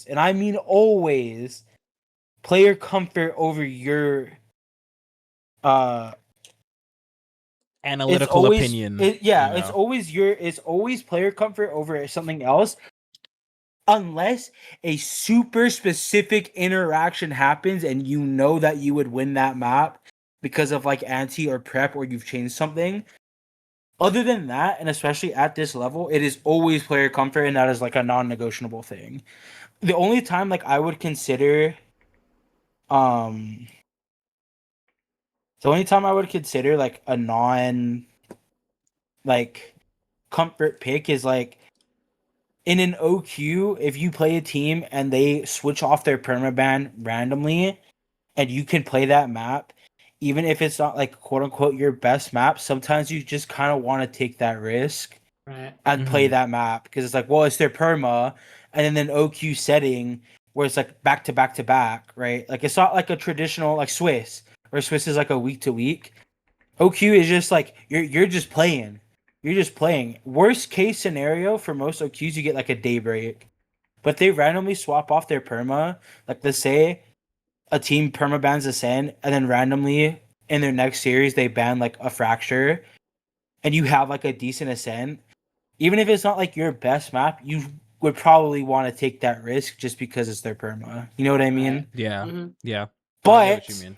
and I mean always, player comfort over your analytical opinion. It's always player comfort over something else. unless a super specific interaction happens and you know that you would win that map because of like anti or prep or you've changed something. Other than that, and especially at this level, it is always player comfort, and that is like a non-negotiable thing. The only time like I would consider um the only time I would consider like a non like comfort pick is like in an OQ, if you play a team and they switch off their permaban randomly and you can play that map, even if it's not like quote unquote your best map, sometimes you just kind of want to take that risk Right. and play that map because it's like, well, it's their perma, and then an OQ setting where it's like back to back to back, right? Like it's not like a traditional like Swiss, where Swiss is like a week to week. OQ is just like you're just playing. You're just playing. Worst case scenario for most OQs, you get like a day break. But they randomly swap off their perma. Like let's say a team perma bans Ascend, and then randomly in their next series they ban like a Fracture, and you have like a decent Ascend. Even if it's not like your best map, you would probably want to take that risk just because it's their perma. You know what I mean? Yeah. Mhm. Yeah. I get But what you mean.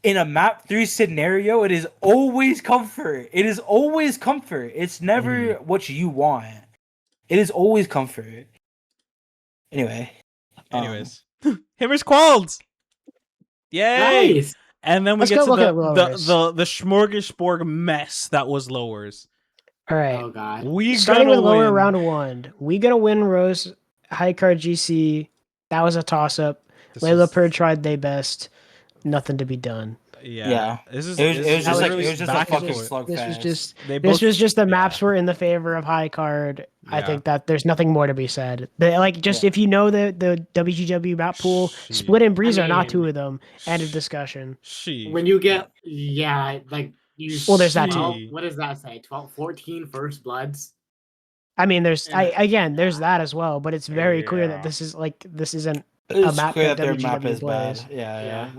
in a map 3 scenario, it is always comfort. It is always comfort. It's never what you want. It is always comfort. Anyway. Anyways. Himmers Qualds! Yay! Nice. And then we Let's get go to look the, at lowers. the smorgasbord mess that was lowers. All right. Oh god. We Starting gonna with lower win. round 1, we gonna win Rose high card GC. That was a toss up. This Layla was- Purr tried their best. Nothing to be done. Yeah. This is It was this just like literally it was just a back and fucking forth. slugfest. This was just They this both- was just the yeah. maps were in the favor of high card. I Yeah. think that there's nothing more to be said. Like just Yeah. if you know the WGW map pool, She- Split and Breeze are not mean- two of them. End of discussion. When you get like you Well, there's that well, too. what does that say? 12, 14 first bloods. I mean, there's Yeah. there's that as well, but it's very clear Yeah. that this isn't It's map clear that that their map WGW is bad. plays. Yeah.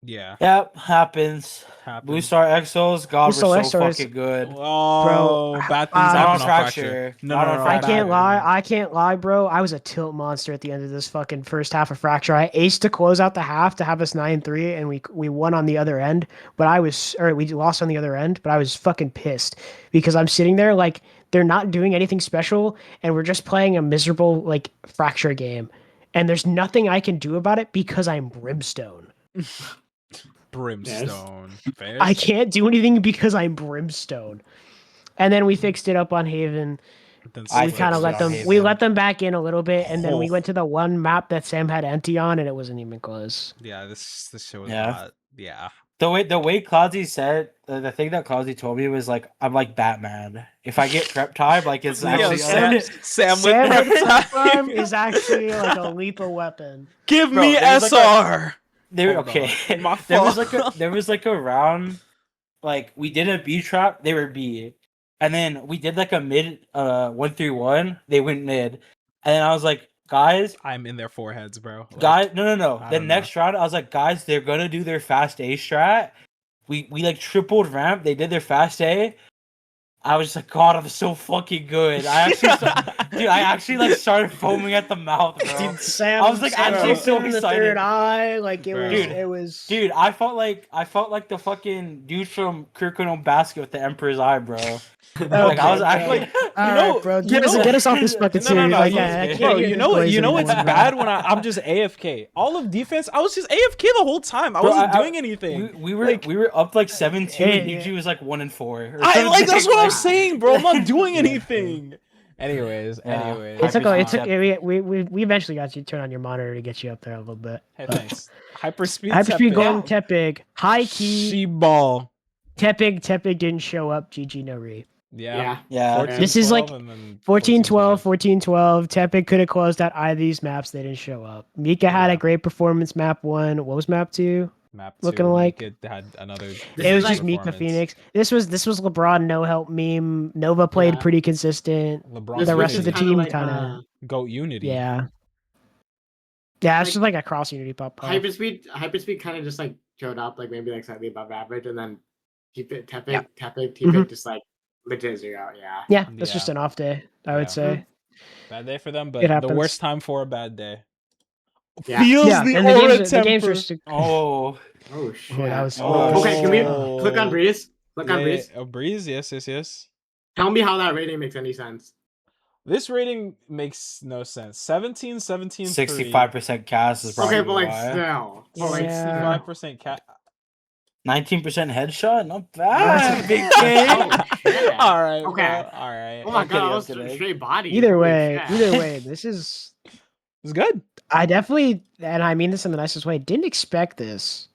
Yeah. Yep, happens. Happened. Blue Star Exos, God, Blue Star we're so Exos- fucking good. Oh, bad things Not happen on on Fracture. Fracture. Not on no, I Fracture. can't bad. lie. I can't lie, bro. I was a tilt monster at the end of this fucking first half of Fracture. I aced to close out the half to have us 9-3, and we won on the other end. But we lost on the other end. But I was fucking pissed because I'm sitting there like they're not doing anything special, and we're just playing a miserable like Fracture game, and there's nothing I can do about it because I'm Brimstone. Brimstone. I can't do anything because I'm Brimstone. And then we fixed it up on Haven. I We kind of fixed let it on them. We Haven. let them back in a little bit, and then we Oh. went to the one map that Sam had Enti on, and it wasn't even close. Yeah, this show was Yeah. not. Yeah. The way Cloudsy said, the thing that Cloudsy told me was like, I'm like Batman. If I get prep time, like it's Yo, actually Sam Sam with with prep time time. is actually like a lethal weapon. Give Bro, me there was SR. There, Hold okay. on. My there was fault. like a round, like we did a B trap, they were B, and then we did like a mid 1-3-1, they went mid, and then I was like, guys, I'm in their foreheads, bro. Like, no. I The don't next round, I was like, guys, they're gonna do their fast A strat. We like tripled ramp. They did their fast A. I was just like, God, I'm so fucking good. I actually like started foaming at the mouth, bro. Dude, Sam, I was, like, Sam actually was so in the excited. third eye, like it Bro. was. Dude, It was. Dude, I felt like the fucking dude from Kurkuno Basket with the Emperor's Eye, bro. Like I was Okay, actually bro. You All know- right, bro. you Get know- us off this fucking No, series. Like, you- I can't Bro, hear you this know glaze you know what's anymore, bro. bad when I'm just AFK. All of defense, I was just AFK the whole time. I Bro, wasn't I- doing anything. we were Like- we were up like 7-2 and Yeah. UG was like 1-4. I like that's what I'm Like, saying, bro. I'm not doing Yeah. anything. Anyways. It took. We eventually got you to turn on your monitor to get you up there a little bit. Hey, thanks. Hyperspeed. Hyperspeed Tepig. going Tepig. High key. She ball. Tepig didn't show up. GG no re. Yeah. Yeah. 14, This is 12, like and then 14-12, 14-12. Tepig could have closed out either of these maps. They didn't show up. Mika had Yeah. a great performance map 1. What was map 2? Map looking two, like- Mika had another. This It is was like just Mika performance. Phoenix. This was LeBron no help meme. Nova played Yeah. pretty consistent. LeBron. The rest of the Unity. team like, kinda- Goat Unity. Yeah. Yeah, it's Like- just like a cross unity pop. Hyperspeed kind of just like showed up like maybe like slightly above average, and then Tepig Mhm. just like legit 0. Yeah. Yeah, that's Yeah. just an off day, I Yeah. would say. Bad day for them, It but the happens. worst time for a bad day. Yeah. Feels Yeah, the and aura the games are. temper. Oh, Oh shit. that was- Okay, can we Oh. click on Breeze? Click on Breeze. A breeze, yes. Tell me how that rating makes any sense. This rating makes no sense. 17, 17, 65% cast is probably Okay, but like why. still. But like Yeah. 65% cat. 19% headshot, not bad, big kid. Oh, shit. All right, Okay. bro. All right. Oh my I'm god, I kidding, was I'm kidding. straight body. Either Holy way, shit. this is. It's good. I definitely, and I mean this in the nicest way, didn't expect this.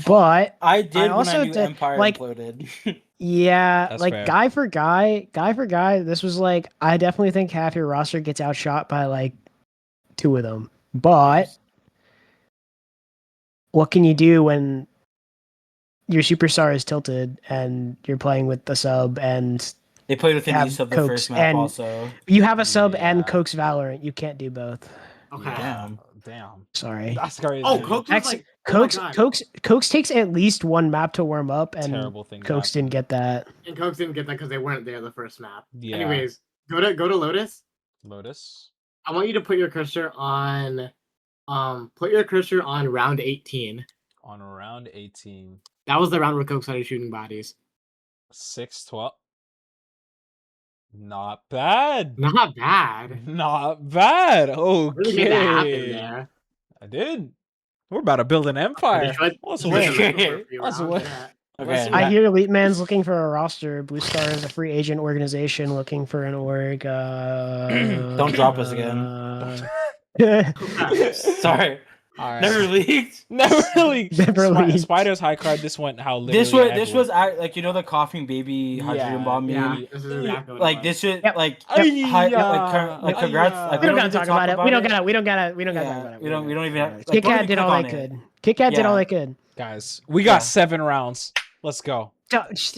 But I did when also I knew did- Empire like- imploded. yeah, That's like fair. guy for guy, this was like I definitely think half your roster gets outshot by like two of them. But what can you do when your superstar is tilted and you're playing with the sub and They played with an Have East of the Cokes first map and- also. you have a sub Yeah. and Coke's Valorant? You can't do both. Okay. Damn. Damn. Sorry. That's crazy. Oh, Coke was X- like oh my Cokes, God. Cokes takes at least one map to warm up, and Terrible thing. Cokes didn't get that. And Cokes didn't get that because they weren't there the first map. Yeah. Anyways, go to Lotus. Lotus. I want you to put your cursor on round 18. On round 18. That was the round where Coke started shooting bodies. 6-12. Not bad. Not bad. Not bad. Really made that happen Okay. there. I did. We're about to build an empire. Detroit- Let's Detroit win. took over a few Let's rounds, win. yeah. Okay. Listen, I Yeah. hear Elite Man's looking for a roster. Blue Star is a free agent organization looking for an org. Don't drop us again. Okay. Sorry. All right. Never leaked. Never really. Never leaked. Spider's high card. This went how literally. This was everyone- like the coughing baby hydrogen bomb meme. Yeah, this is exactly what it Like was. this is Yep. like Ay, hi- yeah. like congrats. Ay, Like, We don't need gotta to talk about it. We don't it. gotta Yeah, talk about it. we don't even have- like, Kit don't Kat even did all click they on it. could. Kit Kat did Yeah. all they could. Guys, we got Yeah. 7 rounds. Let's go. Let's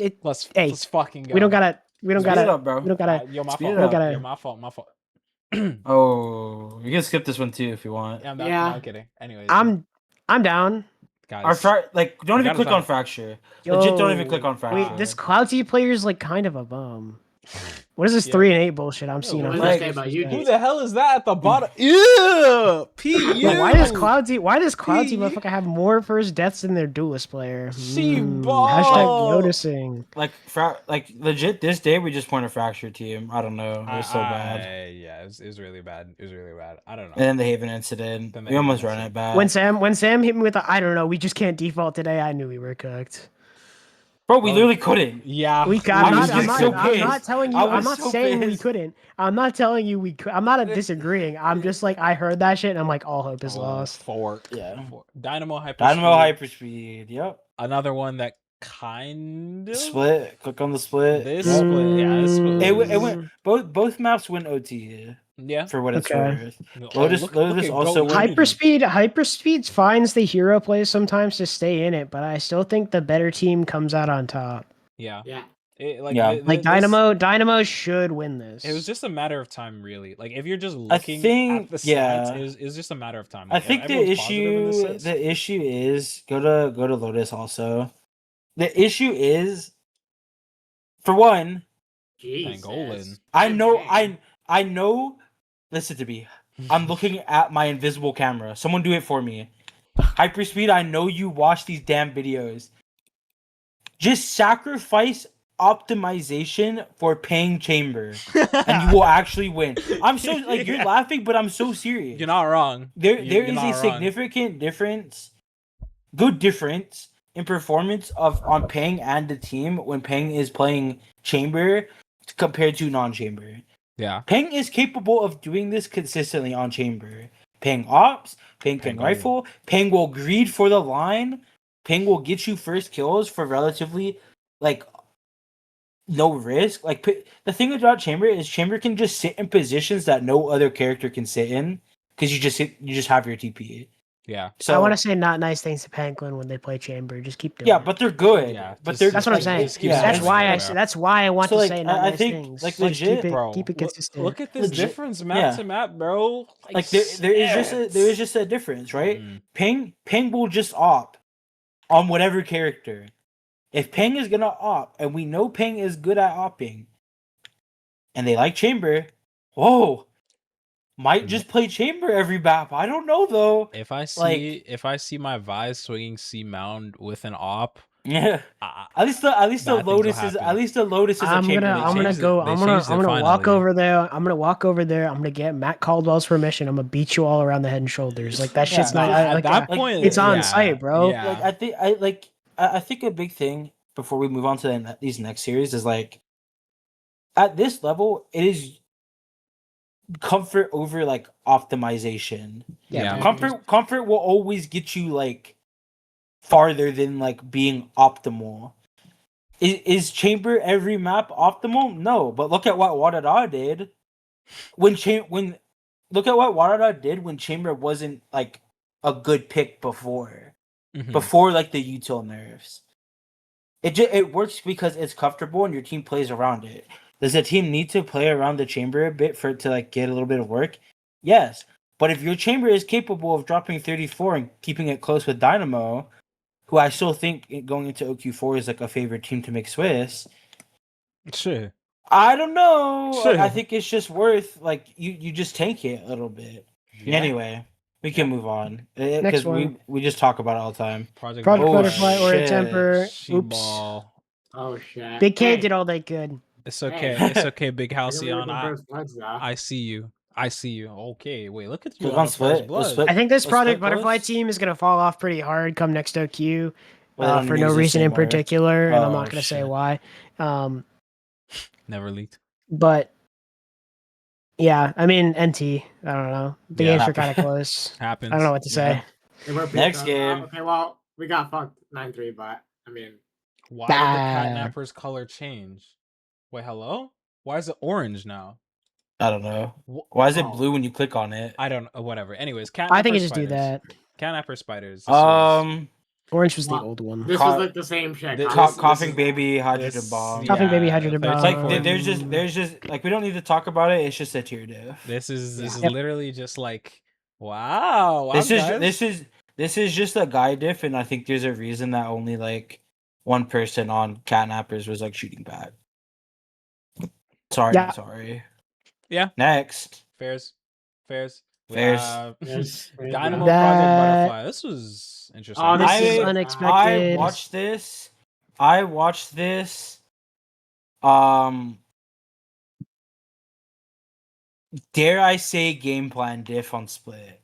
Hey, let's fucking go. We don't gotta. We don't Speed it gotta. up, bro. We don't gotta. Yo, my Speed fault. it up. Gotta- Yo, my fault. My fault. Oh, you can skip this one too if you want. Yeah, Yeah. I'm kidding. Anyways, I'm down. guys. Don't We even gotta click talk- on fracture. Legit, don't even Yo, click on fracture. Wait, this Cloudsy player is like kind of a bum. What is this Yeah. 3 and 8 bullshit I'm seeing What on does that Facebook? say about you, Who dude? the hell is that at the bottom? Ew, Pete. Yo, why does Cloudsy P- motherfucker have more first deaths than their duelist player? She Hashtag ball. noticing. like legit this day we just won a fracture team. I don't know. It was so bad. Yeah, it was really bad. It was really bad. I don't know. And then the Haven incident. Then the We almost Haven ran it incident. back. When Sam hit me with the I don't know, we just can't default today, I knew we were cooked. Bro, we Oh. literally couldn't. Yeah, We got, I I'm, was not, I'm, just not, so I'm not pissed. telling you. I I'm was not so saying we pissed. couldn't. I'm not telling you we could. I'm not disagreeing. I'm just like I heard that shit and I'm like all hope is lost. Fork. Yeah. Dynamo Hyperspeed. Dynamo Hyperspeed. Yep. Another one that kind of Split. Click on the split. This Yep. split. Yeah, this split. It went both maps went OT Yeah. for what it's Okay. worth. Oh, Lotus look also at went- Goat Unity. Hyperspeed finds the hero plays sometimes to stay in it, but I still think the better team comes out on top. Yeah. Yeah. Yeah. Like Dynamo should win this. It was just a matter of time, really. Like if you're just looking think- at the yeah. sides, it was just a matter of time. I Like, think the everyone's positive in this issue sense. is go to Lotus also. The issue is for one, Jesus. Pangolin. I know listen to me. I'm looking at my invisible camera. Someone do it for me. Hyperspeed, I know you watch these damn videos. Just sacrifice optimization for paying chamber and you will actually win. I'm so like you're laughing, but I'm so serious. You're not wrong. There You're is not a wrong. significant good difference in performance on Peng and the team when Peng is playing chamber compared to non-chamber. Yeah. Peng is capable of doing this consistently on chamber. Peng ops, Peng can Peng rifle, Peng will greed for the line, Peng will get you first kills for relatively like no risk. Like the thing about chamber is chamber can just sit in positions that no other character can sit in because you just have your TP. Yeah. So I want to say not nice things to Pangolin when they play Chamber. Just keep doing yeah, it. but they're good. Yeah, but just- they're That's what I'm like, saying. just keep yeah, That's saying why it, bro. that's why I want So, to like, say not I nice think, things. like, Just legit, bro, keep it consistent. Look at this Legit- difference map yeah. to map, bro. like there is just a difference, right? Mm. Peng will just op on whatever character. If Peng is gonna op, and we know Peng is good at opping, and they like chamber, Whoa, might just play chamber every map. I don't know though. If I Like- see my Vise swinging C mound with an op, Yeah. I, At least the Bad things will Lotus is happen. a I'm chamber. gonna They I'm changed gonna it- go they I'm gonna changed it I'm gonna walk finally. over there. I'm gonna walk over there. I'm gonna get Matt Caldwell's permission. I'm gonna beat you all around the head and shoulders. Like that shit's Yeah, not at like that like, point, it's on yeah, site, bro. Yeah. Like I think a big thing before we move on to these next series is like at this level it is comfort over like optimization. Yeah. Comfort will always get you like farther than like being optimal. Is chamber every map optimal? No, but look at what Wadada did when look at what Wadada did when chamber wasn't like a good pick before Mhm. like the util nerfs. It works because it's comfortable and your team plays around it. Does the team need to play around the chamber a bit for it to like get a little bit of work? Yes. But if your chamber is capable of dropping 34 and keeping it close with Dynamo, who I still think going into OQ4 is like a favorite team to make Swiss, Sure. I don't know. Like, I Sure. think it's just worth like you just tank it a little bit. Yeah. Anyway, we can move on Next because one. we just talk about it all the time. Project Project Oh, Butterfly or a shit. temper. Oops. She-ball. Oh shit. Big K Hey, did all they could. It's okay. Hey. It's okay, Big I can read Halcyon. the first bloods now. I see you. I see you. Okay, wait. Look at you Click on on the split. first Let's blood. split. I think this Let's Project split Butterfly those. team is gonna fall off pretty hard come next OQ Well, they don't for even no exist reason in anymore. particular, and I'm Oh, not gonna say shit. why. Never leaked. But yeah, I mean NT. I don't know. The Yeah. games are kind of close. Happens. I don't know what to say. Yeah. They were Next picked up. game. Okay, well, we got fucked 9-3, but I mean, Why did the Bah. catnapper's color change? Wait, hello? Why is it orange now? I don't know. Wh- Why is it Oh. blue when you click on it? I don't know. Whatever. Anyways, catnapper I think you just do spiders. that. Catnapper spiders. This was- Orange was the Well, old one. this Co- was like the same shit. This- Coughing is- baby, hydrogen this- bomb. Coughing baby, yeah, hydrogen bomb. It's like 34. there's just like we don't need to talk about it. It's just a tier diff. This is Yep. literally just like wow. This is guys. this is just a guy diff, and I think there's a reason that only like one person on catnappers was like shooting back. Sorry, Yeah. sorry. Yeah. Next. Fairs. We Fairs. have Yes. Dynamo That- Project Butterfly. This was interesting. Oh, This is I unexpected. watched this. Dare I say game plan diff on split.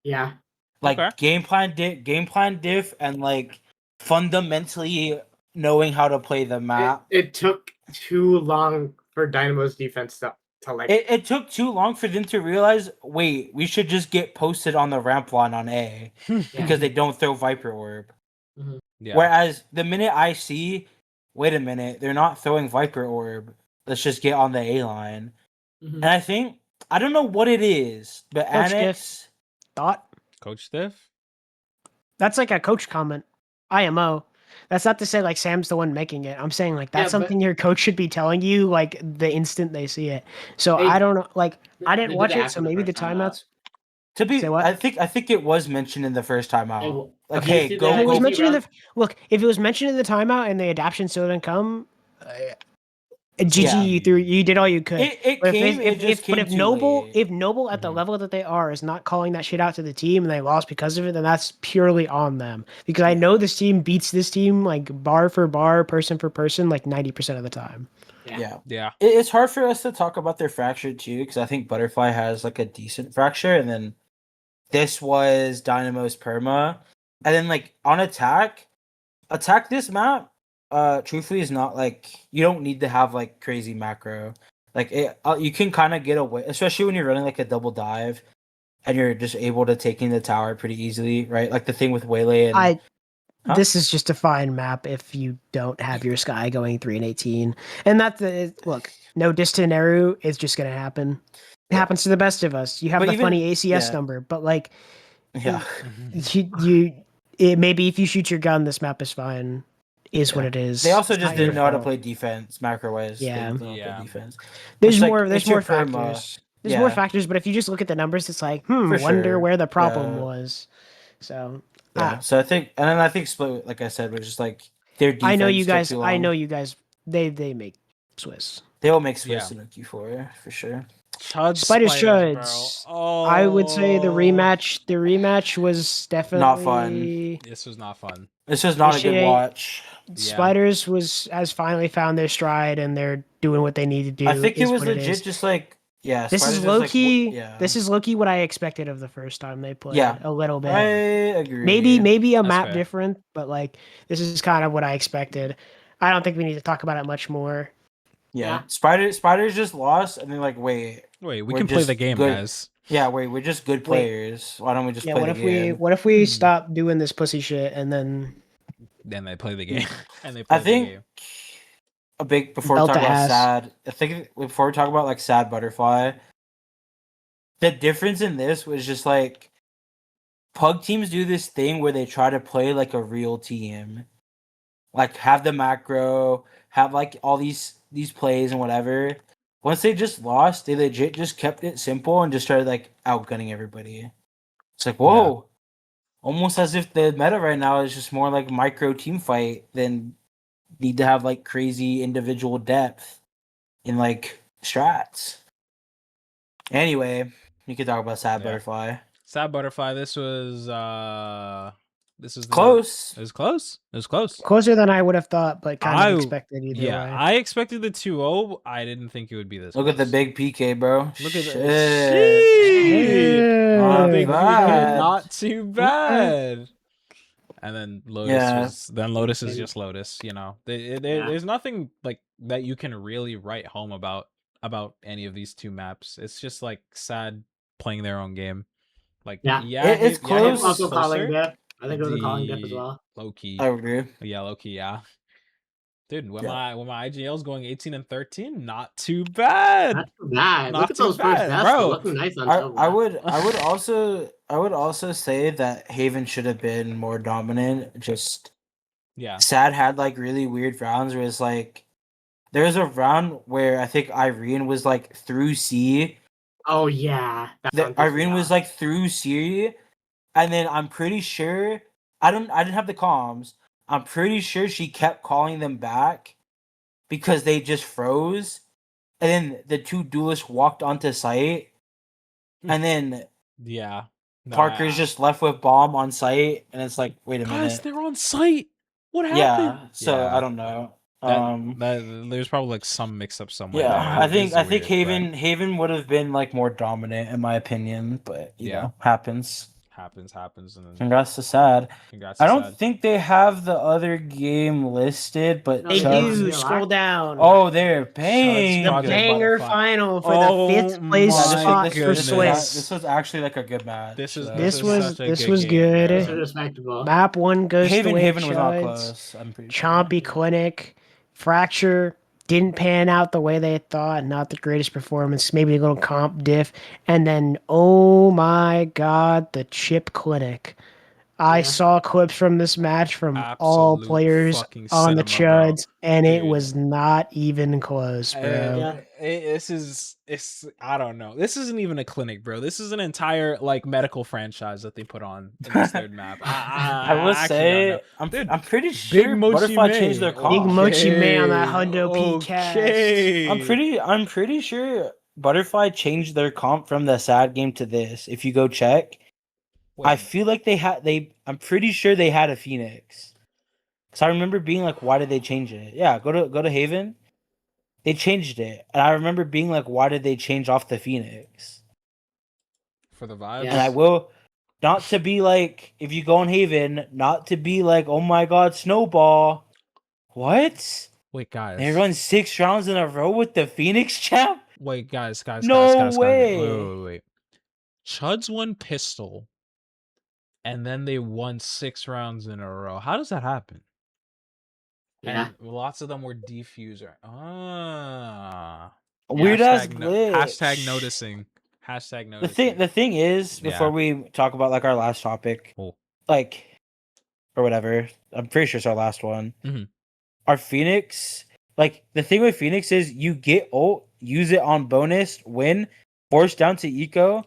Yeah. Like Okay. game plan diff and like fundamentally knowing how to play the map. It took too long for Dynamo's defense to like. It took too long for them to realize, wait, we should just get posted on the ramp line on A because they don't throw Viper Orb. Yeah. Whereas the minute I see, wait a minute, they're not throwing Viper Orb. Let's just get on the A line. Mhm. And I think I don't know what it is, but Coach Annex. Thought Coach Stiff? that's like a coach comment. IMO. That's not to say like Sam's the one making it. I'm saying like that's Yeah, but- something your coach should be telling you like the instant they see it. So Hey, I don't know. Like I they didn't did watch it it, after so the maybe the first time out. timeouts. To be, Say what? I think it was mentioned in the first time out. Hey, well, Like, okay, hey, see go If that- it was go. mentioned in round- the look, if it was mentioned in the timeout and the adaptation still didn't come, GG, Yeah. you did all you could. It But came. It just came if too Noble late. if Noble at the Mhm. level that they are is not calling that shit out to the team and they lost because of it, then that's purely on them. Because I know this team beats this team like bar for bar, person for person, like 90% of the time. Yeah. Yeah. It's hard for us to talk about their fracture too, because I think Butterfly has like a decent fracture, and then this was Dynamo's perma, and then like on attack this map. Truthfully, is not like you don't need to have like crazy macro. Like it, you can kind of get away, especially when you're running like a double dive, and you're just able to take in the tower pretty easily, right? Like the thing with Waylay and Huh? This is just a fine map if you don't have your Sky going 3 and 18. And that's the look, no diss to Neru is just gonna happen. It Yeah. happens to the best of us. You have But the even- funny ACS yeah. number, but like yeah. maybe if you shoot your gun, this map is fine. Is what Yeah. it is. They also It's just not your didn't know how to fault. play defense macro wise. Yeah. Yeah. Defense. There's It's like- more. There's it's your more perma. factors. There's more Yeah. factors, but if you just look at the numbers, it's like, For wonder sure. where the problem Yeah. was. So Yeah. So I think, and then I think split, like I said, was just like their defense. I know you took guys. too I long. know you guys. They make Swiss. They will make Swiss Yeah. in a Q4 for sure. Chud Spiders Spiders, bro. Chuds. Oh, I would say the rematch was definitely Not fun. This was not fun. It's just not a good Initiate- watch. Spiders has finally found their stride and they're doing what they need to do. I think it is was what legit is. just like This Spiders is just, low like, key. yeah. This is low key what I expected of the first time they played. Yeah. A little bit. I agree. Maybe a That's map fair. different, but like this is kind of what I expected. I don't think we need to talk about it much more. Yeah. Yeah. Spiders just lost and they're like, wait, Wait, we We're can play just the game, good. guys. yeah, wait, we're just good players. Why don't we just Yeah, play what the if game? what if we Hmm. stop doing this pussy shit and then Then they play the game. And they play I think the game. a big before we Delta talk about has- sad. I think before we talk about like sad butterfly, the difference in this was just like pug teams do this thing where they try to play like a real team, like have the macro, have like all these plays and whatever. Once they just lost, they legit just kept it simple and just started like outgunning everybody. It's like whoa, almost as if the meta right now is just more like micro team fight than need to have like crazy individual depth in like strats. Anyway, you could talk about sad Yeah. butterfly. Sad Butterfly, this was the Close. It was close. It was close. closer than I would have thought, but kind I- of expected either Yeah, way. I expected the 2-0. I didn't think it would be this Look at the close. big PK, bro. Look at Shit. the Not big bad. PK, not too bad. And then Lotus Yeah. Lotus is just Lotus, you know. Yeah. There's nothing like that you can really write home about any of these two maps. It's just like sad playing their own game. Like Yeah. It's Hip close. is Also calling closer. dip. I think it was a calling dip as The well. Low key. I agree. Yeah, low key, yeah. Dude, when Yeah. my IGL's going 18 and 13, not too bad. Not too bad. Not Look at too those first bad, deaths, bro. though. Looking nice on I Silver. would also say that Haven should have been more dominant. Just Yeah. Sad had like really weird rounds where it's like there was a round where I think Irene was like through C. Oh yeah. That The, round pissed me Irene was off. like through C, and then I'm pretty sure I didn't have the comms. I'm pretty sure she kept calling them back because they just froze, and then the two duelists walked onto site, and then Yeah. No, Parker's just left with bomb on site, and it's like, wait a guys, minute. they're on site. What happened? Yeah, so Yeah. I don't know. There's probably like some mix up somewhere. Yeah, there. I It's think weird, but Haven would have been like more dominant in my opinion, but you Yeah. know, happens. happens, and then Congrats to Sad. congrats. I to don't Sad. think they have the other game listed, but No, They Chuds- do. Yeah. Scroll down. Oh, they're bang. the Project banger Butterfly. final for Oh the fifth place my spot for goodness. Swiss. This was actually like a good match. This is so. This was- such a this was game, good. bro. This is respectable. Map 1 goes Haven the way Haven of was not Chuds. close. I'm pretty sure. Chompy Clinic, Fracture didn't pan out the way they thought. Not the greatest performance. Maybe a little comp diff. And then, oh my god, the Chip Clinic. I Yeah. saw clips from this match from all Absolute players fucking on the cinema, bro. Chuds, and it Dude. was not even close, bro. Yeah. It's I don't know. This isn't even a clinic, bro. This is an entire like medical franchise that they put on in this third map. I will actually say don't know. Dude, I'm pretty sure Mochi Butterfly May. changed their Big comp. Mochi May on that Okay, Hundo P cast. okay. I'm pretty sure Butterfly changed their comp from the sad game to this. If you go check, I Wait, feel like I'm pretty sure they had a Phoenix. Cause I remember being like, why did they change it? Yeah, go to Haven. They changed it, and I remember being like, why did they change off the Phoenix? for the vibes. Yeah. And I will not to be like, if you go on Haven, not to be like, oh my god, Snowball. What? Wait, guys. They run 6 rounds in a row with the Phoenix champ? Wait, guys. No guys. way. Wait. Chuds won pistol, and then they won 6 rounds in a row. How does that happen? Yeah. And lots of them were defuser. Ah. Weird ass Hashtag glitch. hashtag noticing. Hashtag noticing. The thing is, before Yeah. we talk about like our last topic, Oh. like or whatever, I'm pretty sure it's our last one. Mhm. Our Phoenix, like the thing with Phoenix is you get ult, use it on bonus, win, force down to eco,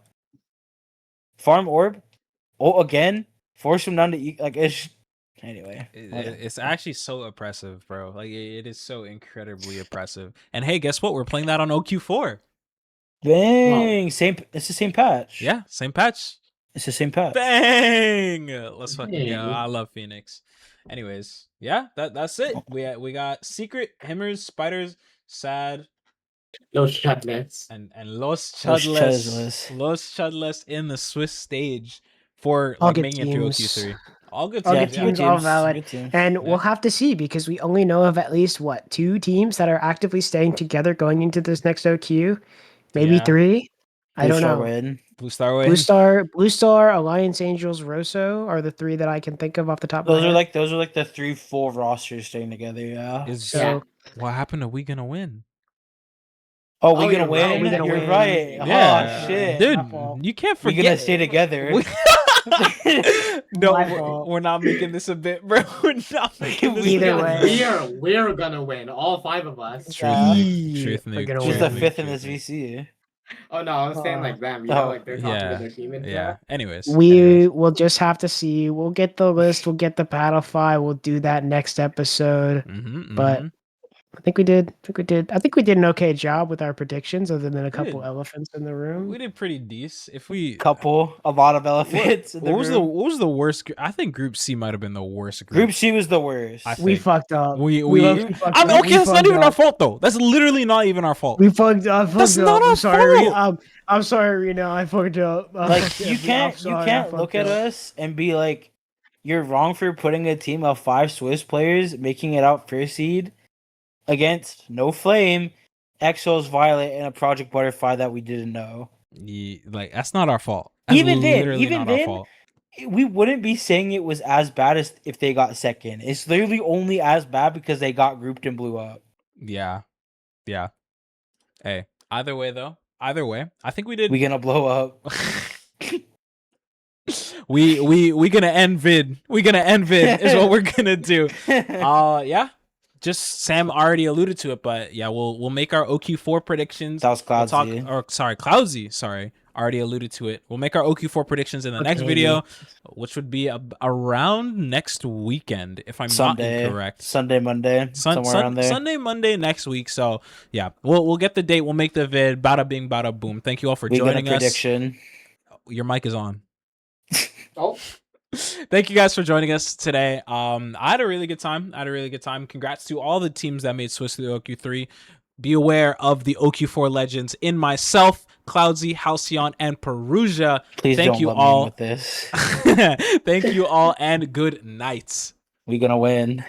farm orb, ult again, force him down to eco. Like it's Anyway, It's actually so oppressive, bro. Like it is so incredibly oppressive. And hey, guess what? We're playing that on OQ4. Bang! It's the same patch. Yeah, same patch. It's the same patch. Bang! Let's fucking go. Hey. I love Phoenix. Anyways, yeah, that's it. We got Secret, Himmers, Spiders, Sad, Those chutlets. and Los Los Chudless in the Swiss stage for All like good making it through teams. OQ3. All good All teams. good Yeah. teams, all teams, valid. good teams. And Yeah. we'll have to see because we only know of at least what 2 teams that are actively staying together going into this next OQ. Maybe Yeah. 3. I don't know. Win. Blue Star Way. Blue Star, Alliance Angels, Rosso are the 3 that I can think of off the top of my head. Those are like the 3 full rosters staying together. Yeah. Is So what happened to We Gonna Win? Oh, we Oh, gonna you're win? right. We gonna You're win. right. Yeah. Oh shit. Dude, My fault. you can't We forget. gonna stay together. No, My we're, fault. we're not making this a bit, bro. We're not making this Either a bit. way. We're gonna win. All 5 of us. Truth We're nuke. gonna She's win. the 5th in this VC. Oh no, I was saying like them. You know, like they're talking to their team and Yeah. stuff. Anyways. We will just have to see. We'll get the list. We'll get the battle file. We'll do that next episode. But I think we did. I think we did an okay job with our predictions, other than a couple did. elephants in the we room. did pretty decent. If we A lot of elephants. in what was room. what was the worst? I think Group C might have been the worst group. Group C was the worst. I We think. fucked up. We low-key fucked I mean, up. okay, We that's not fucked even our up. fault though. That's literally not even our fault. We fucked up. That's Fucked not up. our I'm sorry. fault. I'm sorry, Reno. I fucked up. Like Yeah, you can't I'm sorry, I look fucked at up. us and be like, you're wrong for putting a team of 5 Swiss players making it out first seed against No Flame, Exos, Violet, and a Project Butterfly that we didn't know. Like that's not our fault. That's literally not our fault. We wouldn't be saying it was as bad as if they got second. It's literally only as bad because they got grouped and blew up. Yeah. Hey, either way though. Either way, I think we did. We gonna blow up. we gonna end vid. We gonna end vid is what we're gonna do. Yeah. Just Sam already alluded to it, but yeah, we'll make our OQ4 predictions. That was We'll Cloudsy. Cloudsy. Sorry, already alluded to it. We'll make our OQ4 predictions in the next Okay. video, which would be around next weekend, if I'm Sunday, not incorrect. Sunday, Monday, somewhere around there. Sunday, Monday next week. So yeah, we'll get the date. We'll make the vid. Bada bing, bada boom. Thank you all for We got a joining us. prediction. Your mic is on. Oh, Thank you guys for joining us today. I had a really good time. Congrats to all the teams that made Swiss through OQ3. Be aware of the OQ4 legends in myself, Cloudsy, Halcyon, and Perugia. Please Thank don't you let me in all. with this. Thank you all, and good night. We gonna win.